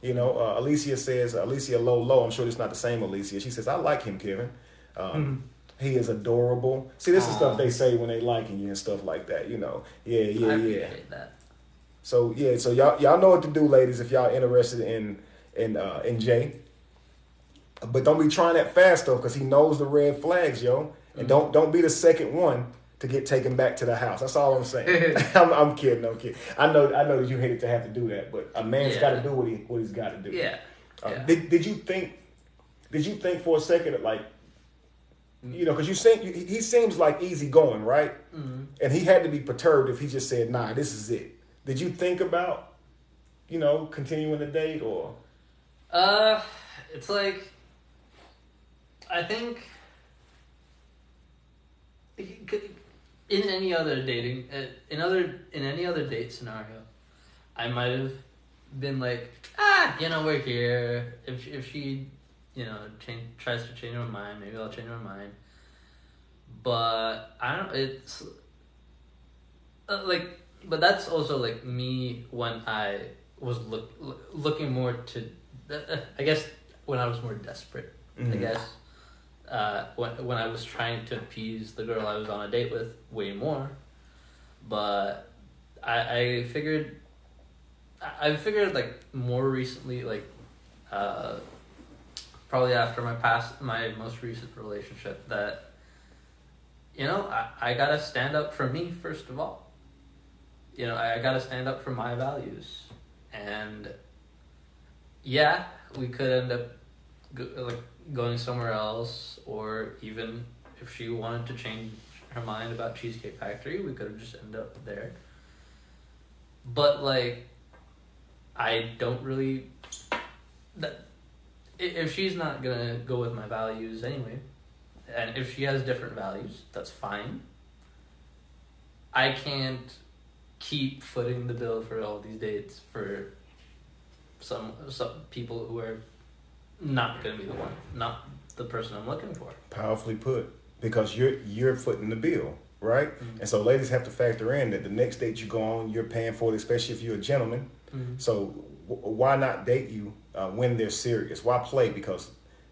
You know, Alicia says, Alicia Low, I'm sure it's not the same Alicia. She says, I like him, Kevin. He is adorable. See, this is stuff they say when they liking you and stuff like that, you know. I appreciate that. So, so y'all know what to do, ladies, if y'all interested in Jay. But don't be trying that fast, though, because he knows the red flags, yo. And don't be the second one to get taken back to the house. That's all I'm saying. I'm kidding. I know that you hated to have to do that, but a man's got to do what he's got to do. Yeah. Did you think for a second that, like, you know, because he seems like easygoing, right? And he had to be perturbed if he just said, nah, this is it. Did you think about, you know, continuing the date or? It's like, I think in any other dating, in any other date scenario, I might have been like, you know, we're here. If she, you know, tries to change her mind, maybe I'll change her mind. But I don't. It's like, but that's also like me when I was looking more to. I guess when I was more desperate. I guess. When I was trying to appease the girl I was on a date with way more, but I figured like more recently, like probably after my most recent relationship, that, you know, I gotta stand up for me first of all. You know, I gotta stand up for my values, and yeah, we could end up going somewhere else, or even if she wanted to change her mind about Cheesecake Factory, we could have just ended up there. But like, I don't really, that if she's not gonna go with my values anyway, and if she has different values, that's fine. I can't keep footing the bill for all these dates for some people who are not going to be the one, not the person I'm looking for. Powerfully put, because you're footing the bill, right? And so ladies have to factor in that the next date you go on, you're paying for it, especially if you're a gentleman. So why not date you when they're serious? Why play? Because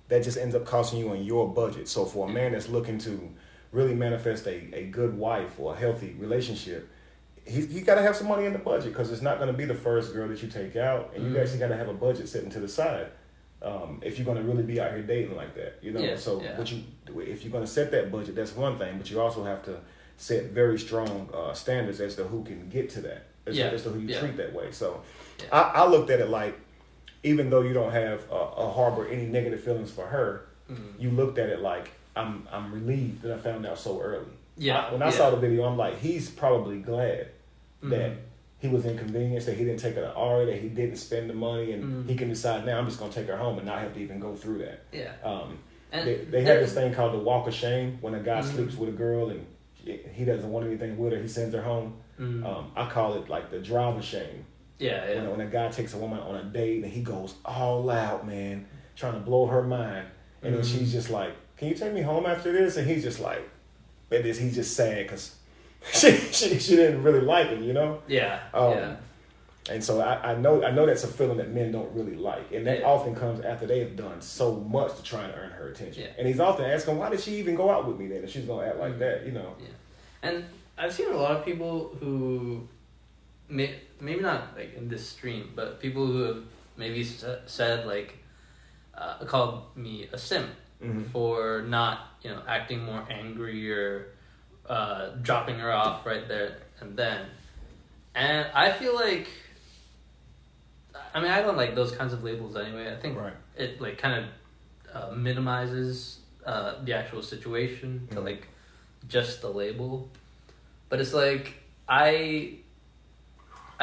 that just ends up costing you on your budget. So for a man that's looking to really manifest a good wife or a healthy relationship, he got to have some money in the budget, because it's not going to be the first girl that you take out, and you actually got to have a budget sitting to the side. If you're going to really be out here dating like that, you know. If you're going to set that budget, that's one thing, but you also have to set very strong standards as to who can get to that, as to who you treat that way. So I looked at it like, even though you don't have harbor any negative feelings for her, you looked at it like, I'm relieved that I found out so early. When I saw the video, I'm like, he's probably glad that he was inconvenienced, that he didn't take her to Ari, that he didn't spend the money, and he can decide, now I'm just going to take her home and not have to even go through that. They have this thing called the walk of shame, when a guy sleeps with a girl and he doesn't want anything with her, he sends her home. I call it like the drive of shame. When a guy takes a woman on a date and he goes all out, man, trying to blow her mind, and then she's just like, can you take me home after this? And he's just like, he's just sad because she didn't really like him, you know? Yeah. And so I know that's a feeling that men don't really like, and that often comes after they have done so much to try and earn her attention. Yeah. And he's often asking, why did she even go out with me then if she's gonna act like that, you know? Yeah. And I've seen a lot of people who maybe not like in this stream, but people who have maybe said like called me a simp for not acting more angry or dropping her off right there and then. And I feel like, I mean, I don't like those kinds of labels anyway. I think it like kind of minimizes the actual situation to like just the label. But it's like I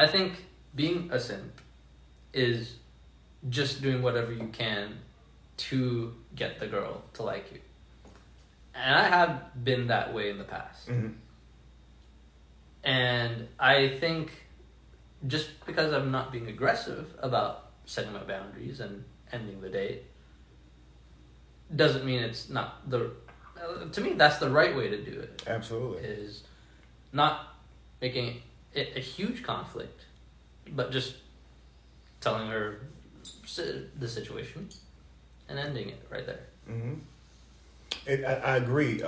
think being a simp is just doing whatever you can to get the girl to like you. And I have been that way in the past. And I think just because I'm not being aggressive about setting my boundaries and ending the date doesn't mean it's not to me, that's the right way to do it. Absolutely. Is not making it a huge conflict, but just telling her the situation and ending it right there. I agree.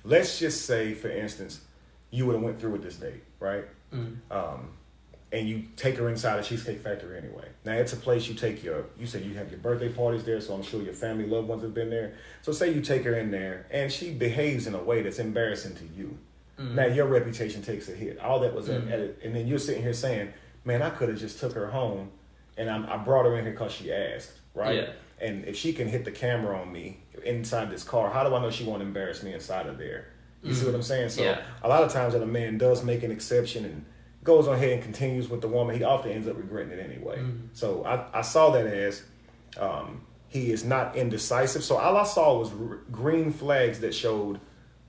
Let's just say, for instance, you would have went through with this date, right? And you take her inside a Cheesecake Factory anyway. Now, it's a place you take you say you have your birthday parties there, so I'm sure your family, loved ones have been there. So say you take her in there, and she behaves in a way that's embarrassing to you. Now, your reputation takes a hit. All that was at it. And then you're sitting here saying, man, I could have just took her home, and I brought her in here because she asked, right? Yeah. And if she can hit the camera on me inside this car, how do I know she won't embarrass me inside of there? You see what I'm saying? So a lot of times that a man does make an exception and goes on ahead and continues with the woman, he often ends up regretting it anyway. So I saw that as he is not indecisive. So all I saw was green flags that showed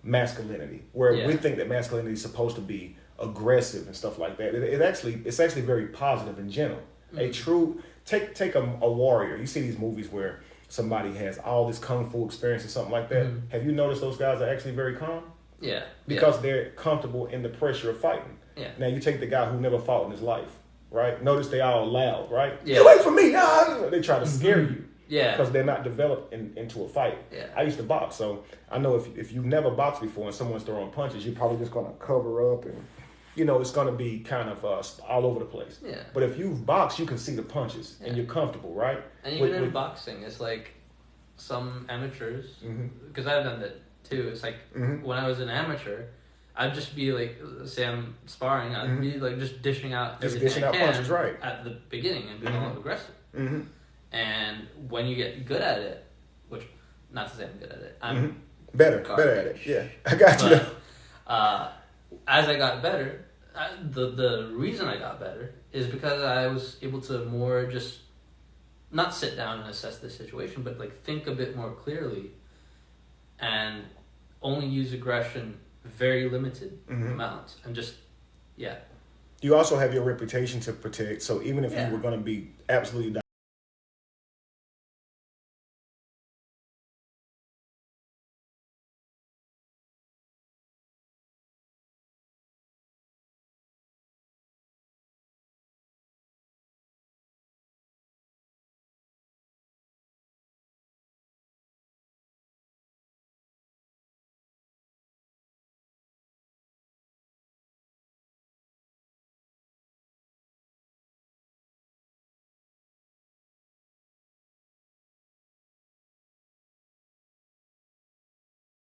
masculinity, where we think that masculinity is supposed to be aggressive and stuff like that. It's actually very positive and gentle. A true take a warrior. You see these movies where somebody has all this kung fu experience or something like that. Have you noticed those guys are actually very calm? Yeah. Because they're comfortable in the pressure of fighting. Yeah. Now you take the guy who never fought in his life, right? Notice they all loud, right? Yeah. Get away from me! No! They try to scare you. Yeah. Because they're not developed into a fight. Yeah. I used to box, so I know if you've never boxed before and someone's throwing punches, you're probably just going to cover up and, it's going to be kind of all over the place. Yeah. But if you've boxed, you can see the punches and you're comfortable, right? And even in boxing, it's like some amateurs, because I've done that too. It's like when I was an amateur, I'd just be like, say I'm sparring, I'd be like just dishing out punches, right, at the beginning and being all aggressive. And when you get good at it, which not to say I'm good at it, I'm better at it. Yeah, I got you. But, as I got better, the reason I got better is because I was able to more just not sit down and assess the situation, but like think a bit more clearly and only use aggression very limited amounts and just You also have your reputation to protect, so even if you were going to be absolutely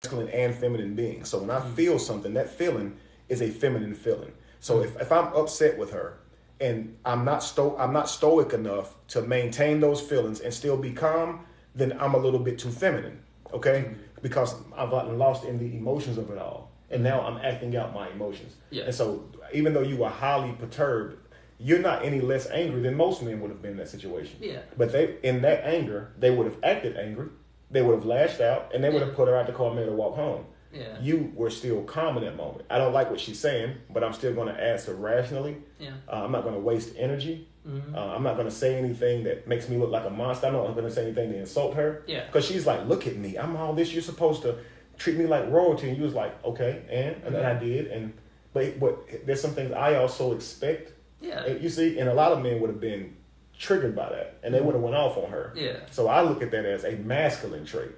masculine and feminine beings. So when I feel something, that feeling is a feminine feeling. So if I'm upset with her and I'm not stoic enough to maintain those feelings and still be calm, then I'm a little bit too feminine, okay? Because I've gotten lost in the emotions of it all. And now I'm acting out my emotions. Yeah. And so even though you were highly perturbed, you're not any less angry than most men would have been in that situation. Yeah. But in that anger, they would have acted angry. They would have lashed out, and they would have put her out the car and made her walk home. Yeah. You were still calm in that moment. I don't like what she's saying, but I'm still going to answer rationally. Yeah. I'm not going to waste energy. Mm-hmm. I'm not going to say anything that makes me look like a monster. I'm not going to say anything to insult her. Yeah. Because she's like, look at me. I'm all this. You're supposed to treat me like royalty. And you was like, okay, and then I did. But there's some things I also expect. Yeah. You see, and a lot of men would have been triggered by that, and they would have went off on her. Yeah. So I look at that as a masculine trait.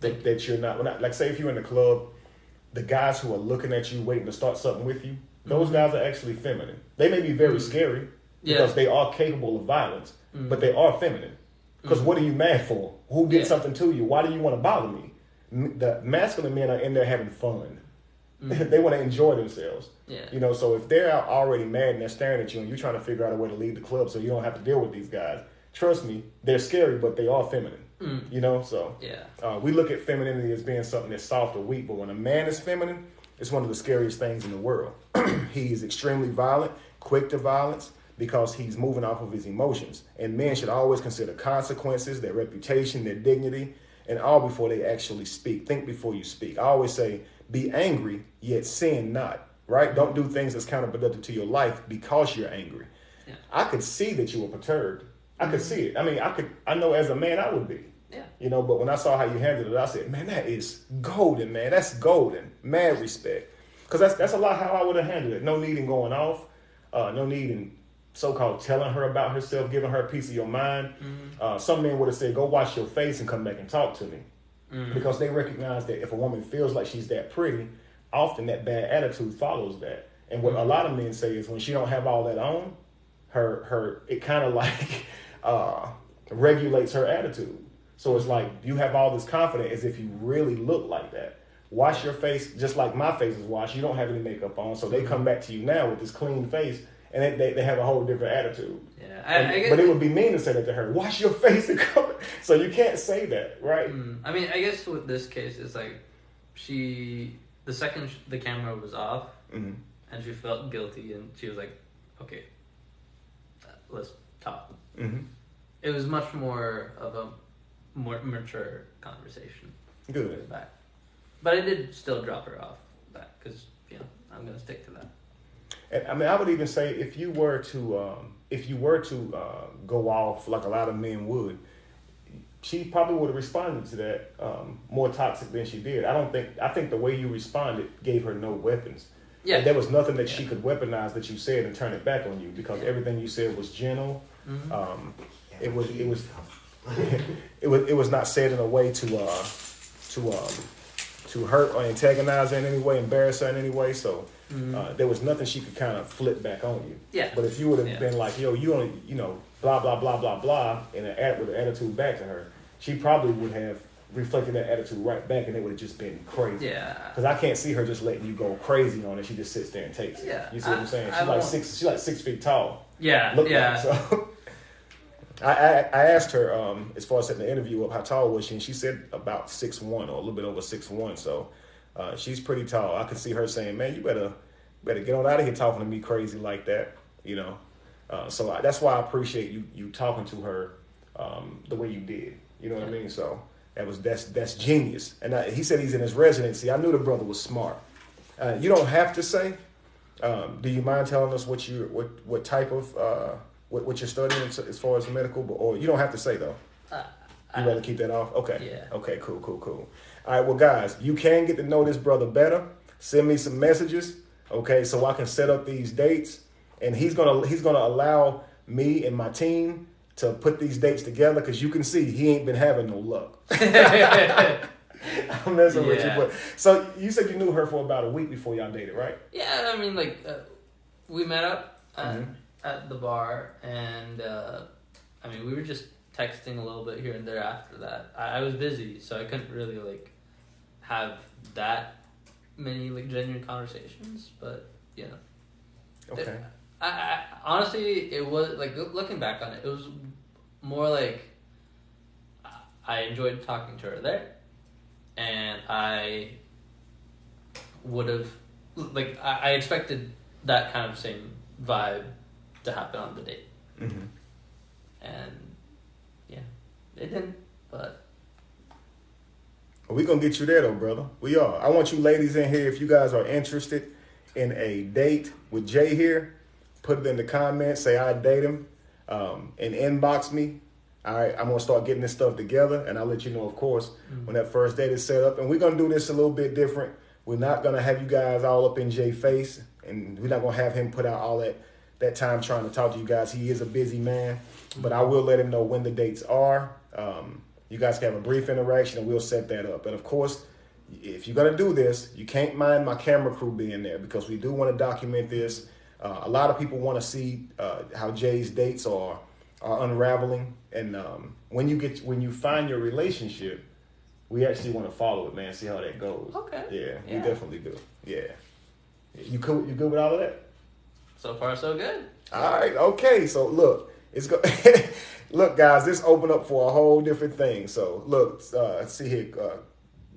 That you're not, like say if you're in the club, the guys who are looking at you waiting to start something with you, those guys are actually feminine. They may be very scary because they are capable of violence, but they are feminine. Because what are you mad for? Who did something to you? Why do you want to bother me? The masculine men are in there having fun. They want to enjoy themselves. Yeah. You know, so if they're already mad and they're staring at you and you're trying to figure out a way to leave the club so you don't have to deal with these guys, trust me, they're scary, but they are feminine. You know, so we look at femininity as being something that's soft or weak, but when a man is feminine, it's one of the scariest things in the world. He is extremely violent, quick to violence, because he's moving off of his emotions. And men should always consider consequences, their reputation, their dignity, and all before they actually speak. Think before you speak. I always say, be angry, yet sin not, right? Don't do things that's counterproductive to your life because you're angry. Yeah. I could see that you were perturbed. I could see it. I mean, I know as a man I would be. Yeah. You know, but when I saw how you handled it, I said, man, that is golden, man. That's golden. Mad respect. Because that's a lot how I would have handled it. No need in going off. No need in so-called telling her about herself, giving her a piece of your mind. Some men would have said, go wash your face and come back and talk to me. Because they recognize that if a woman feels like she's that pretty, often that bad attitude follows that. And what a lot of men say is when she don't have all that on, her it kind of like regulates her attitude. So it's like you have all this confidence as if you really look like that. Wash your face just like my face is washed. You don't have any makeup on, so they come back to you now with this clean face, and they have a whole different attitude. Yeah, but it would be mean to say that to her. Wash your face and come. So you can't say that, right? I mean, I guess with this case, it's like the second the camera was off, and she felt guilty, and she was like, "Okay, let's talk." It was much more of a more mature conversation. Good. Back. But I did still drop her off back because I'm gonna stick to that. And I mean, I would even say if you were to go off like a lot of men would, she probably would have responded to that more toxic than she did. I think the way you responded gave her no weapons. Yeah, and there was nothing that she could weaponize that you said and turn it back on you because everything you said was gentle. It was not said in a way to hurt or antagonize her in any way, embarrass her in any way. So there was nothing she could kind of flip back on you. Yeah. But if you would have been like, yo, you only, blah, blah, blah, blah, blah, with an attitude back to her, she probably would have reflected that attitude right back and it would have just been crazy. Yeah. Because I can't see her just letting you go crazy on it. She just sits there and takes it. Yeah. You see what I'm saying? She's like 6 feet tall. Yeah. So I asked her, as far as setting the interview up, how tall was she? And she said about 6'1" or a little bit over 6'1". So she's pretty tall. I could see her saying, man, you better get on out of here talking to me crazy like that, So that's why I appreciate you talking to her the way you did. You know what I mean? So that's genius. And he said he's in his residency. I knew the brother was smart. You don't have to say. Do you mind telling us what type of what you're studying as far as medical, or you don't have to say though? You rather keep that off? Okay. Yeah. Okay. Cool. All right. Well, guys, you can get to know this brother better. Send me some messages, okay, so I can set up these dates, and he's gonna allow me and my team to put these dates together because you can see he ain't been having no luck. I'm messing with you, but so you said you knew her for about a week before y'all dated, right? Yeah, I mean, we met up at the bar, and we were just texting a little bit here and there after that. I was busy, so I couldn't really have that many genuine conversations, but Okay. I honestly, it was looking back on it, it was more I enjoyed talking to her there, and I would have I expected that kind of same vibe to happen on the date, and it didn't, but We gonna get you there though, brother. We are. I want you ladies in here, if you guys are interested in a date with Jay here, put it in the comments, say I date him, and inbox me. All right, I'm gonna start getting this stuff together, and I'll let you know, of course, when that first date is set up. And we're gonna do this a little bit different. We're not gonna have you guys all up in Jay's face, and we're not gonna have him put out all that time trying to talk to you guys. He is a busy man, but I will let him know when the dates are. You guys can have a brief interaction, and we'll set that up. And of course, if you're gonna do this, you can't mind my camera crew being there because we do want to document this. A lot of people want to see how Jay's dates are unraveling, and when you find your relationship, we actually want to follow it, man. See how that goes. Okay. Yeah, we definitely do. Yeah. You cool? You good with all of that? So far, so good. All right. Okay. So look, look, guys, this opened up for a whole different thing. So look, see here.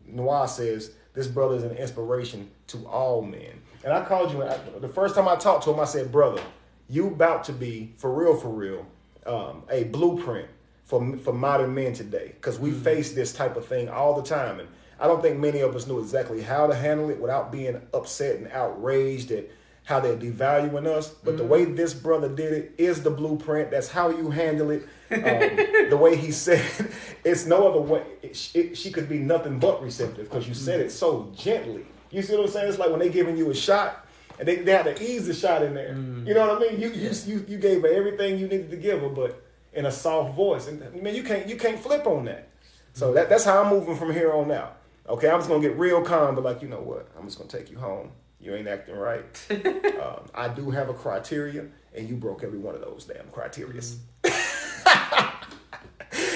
Noir says this brother is an inspiration to all men. And I called you, the first time I talked to him, I said, brother, you about to be, for real, a blueprint for modern men today. Because we face this type of thing all the time. And I don't think many of us knew exactly how to handle it without being upset and outraged at how they're devaluing us. But the way this brother did it is the blueprint. That's how you handle it. The way he said it's no other way. She could be nothing but receptive because you said it so gently. You see what I'm saying? It's like when they giving you a shot and they had to ease the shot in there. You know what I mean? You gave her everything you needed to give her, but in a soft voice. And man, you can't flip on that. So that's how I'm moving from here on out. Okay, I'm just gonna get real calm, but like, you know what? I'm just gonna take you home. You ain't acting right. I do have a criteria, and you broke every one of those damn criterias.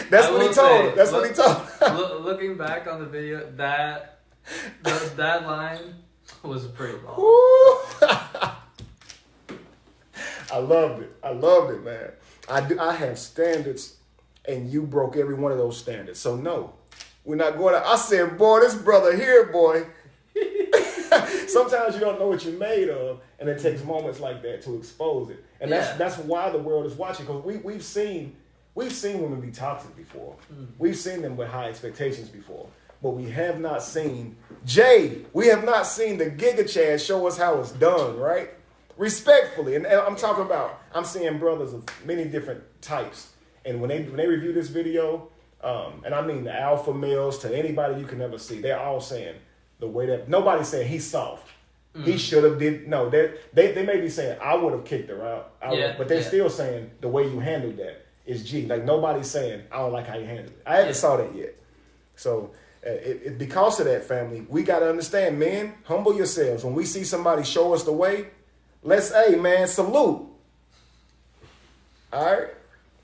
That's what he told her. That's what he told her. Looking back on the video, that line was pretty long. I loved it, man. I have standards, and you broke every one of those standards. So no, we're not going to. I said, boy, this brother here, boy. Sometimes you don't know what you're made of, and it takes moments like that to expose it. And that's why the world is watching, because we've seen women be toxic before. We've seen them with high expectations before. But we have not seen we have not seen the Giga Chad show us how it's done, right? Respectfully. And I'm seeing brothers of many different types. And when they review this video, and I mean the alpha males to anybody you can ever see, they're all saying the way that nobody's saying he's soft. He should have did. No, they may be saying I would have kicked her out. But they're still saying the way you handled that is G. Like nobody's saying I don't like how you handled it. I haven't saw that yet. So because of that, family, we got to understand, men, humble yourselves. When we see somebody show us the way, let's, hey, man, salute. All right?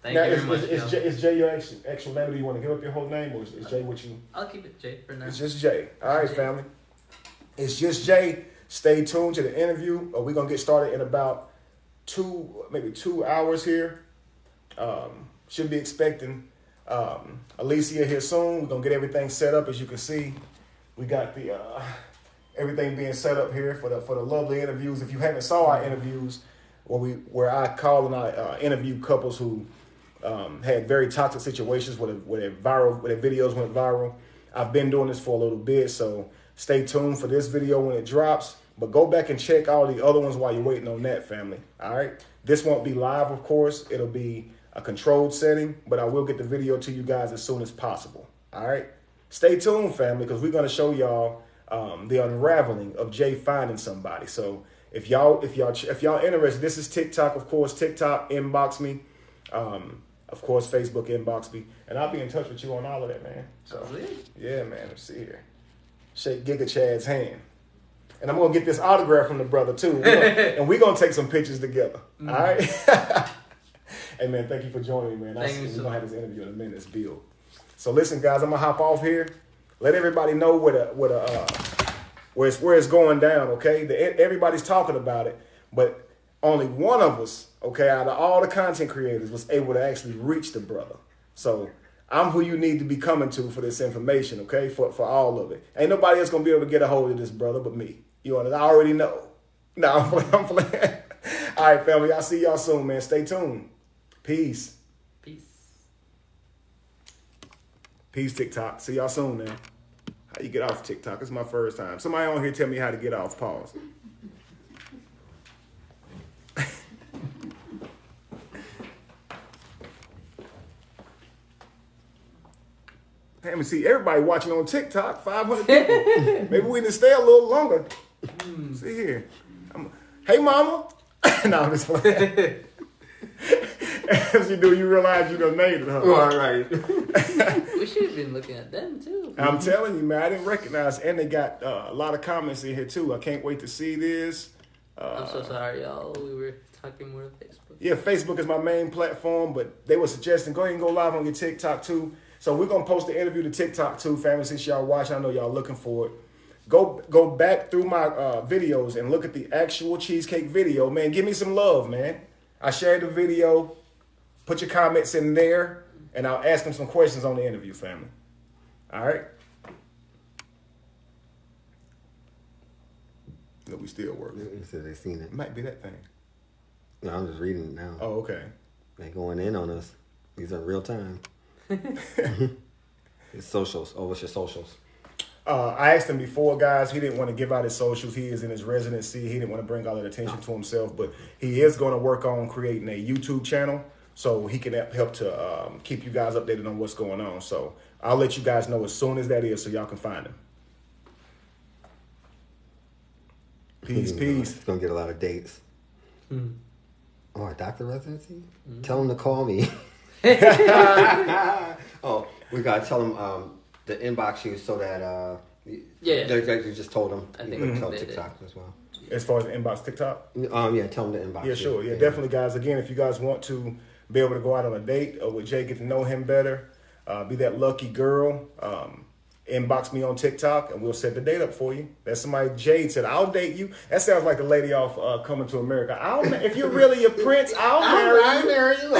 Thank you very much. Is Jay your actual name? Do you want to give up your whole name, or is Jay what you... I'll keep it Jay for now. It's just Jay. All right, family. It's just Jay. Stay tuned to the interview. We're going to get started in about 2 hours here. Should be expecting Alicia here soon. We're gonna get everything set up. As you can see, we got the everything being set up here for the lovely interviews. If you haven't saw our interviews, where I call and I interview couples who had very toxic situations where their videos went viral. I've been doing this for a little bit, so stay tuned for this video when it drops. But go back and check all the other ones while you're waiting on that, family. All right, this won't be live, of course. It'll be a controlled setting, but I will get the video to you guys as soon as possible. All right, stay tuned, family, because we're gonna show y'all the unraveling of Jay finding somebody. So if y'all interested, this is TikTok, of course. TikTok, inbox me. Of course, Facebook, inbox me, and I'll be in touch with you on all of that, man. So yeah, man. Let's see here. Shake Giga Chad's hand, and I'm gonna get this autograph from the brother too, and we're gonna take some pictures together. All right. Hey, man, thank you for joining me, man. We're going to have this interview in a minute. It's Bill. So, listen, guys, I'm going to hop off here. Let everybody know where it's going down, okay? Everybody's talking about it, but only one of us, okay, out of all the content creators was able to actually reach the brother. So, I'm who you need to be coming to for this information, okay, for all of it. Ain't nobody else going to be able to get a hold of this brother but me. You know, I already know. No, I'm playing. All right, family, I'll see y'all soon, man. Stay tuned. Peace. Peace, TikTok. See y'all soon, man. How you get off TikTok? It's my first time. Somebody on here tell me how to get off. Pause. Damn, see, everybody watching on TikTok, 500 people. Maybe we need to stay a little longer. See here. Hey, mama. No, I'm just playing. As you do, you realize you done made it, huh? All right. We should have been looking at them too. I'm telling you, man, I didn't recognize, and they got a lot of comments in here too. I can't wait to see this. I'm so sorry, y'all. We were talking more on Facebook. Yeah, Facebook is my main platform, but they were suggesting go ahead and go live on your TikTok too. So we're gonna post the interview to TikTok too, family. Since y'all watching, I know y'all looking for it. Go back through my videos and look at the actual cheesecake video, man. Give me some love, man. I shared the video. Put your comments in there, and I'll ask them some questions on the interview, family. All right. No, we still working. You said they seen it. It might be that thing. No, I'm just reading it now. Oh, okay. They going in on us. These are real time. It's socials. Oh, what's your socials? I asked him before, guys. He didn't want to give out his socials. He is in his residency. He didn't want to bring all that attention to himself, but he is going to work on creating a YouTube channel so he can help to keep you guys updated on what's going on. So I'll let you guys know as soon as that is so y'all can find him. Peace. He's going to get a lot of dates. Oh, a doctor residency? Tell him to call me. Oh, we got to tell him the inbox you so that you just told him. I think you tell TikTok as well. As far as the inbox TikTok? Yeah, tell him the inbox. Yeah, sure. Yeah, definitely, guys. Again, if you guys want to be able to go out on a date or with Jay, get to know him better, be that lucky girl, inbox me on TikTok and we'll set the date up for you. That's somebody, Jade said, I'll date you. That sounds like the lady off Coming to America. If you're really a prince, I'll marry you.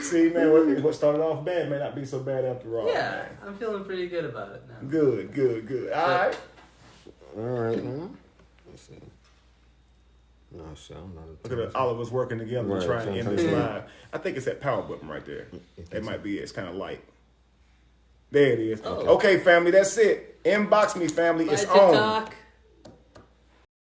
See, man, what started off bad may not be so bad after all. Yeah, man. I'm feeling pretty good about it now. Good. All right. Let's see. No, so I'm not. Look at all of us working together Right, trying to end this yeah. live. I think it's that power button right there. It might be. It's kind of light. There it is. Oh. Okay, family, that's it. Inbox me, family. Bye, It's TikTok. on.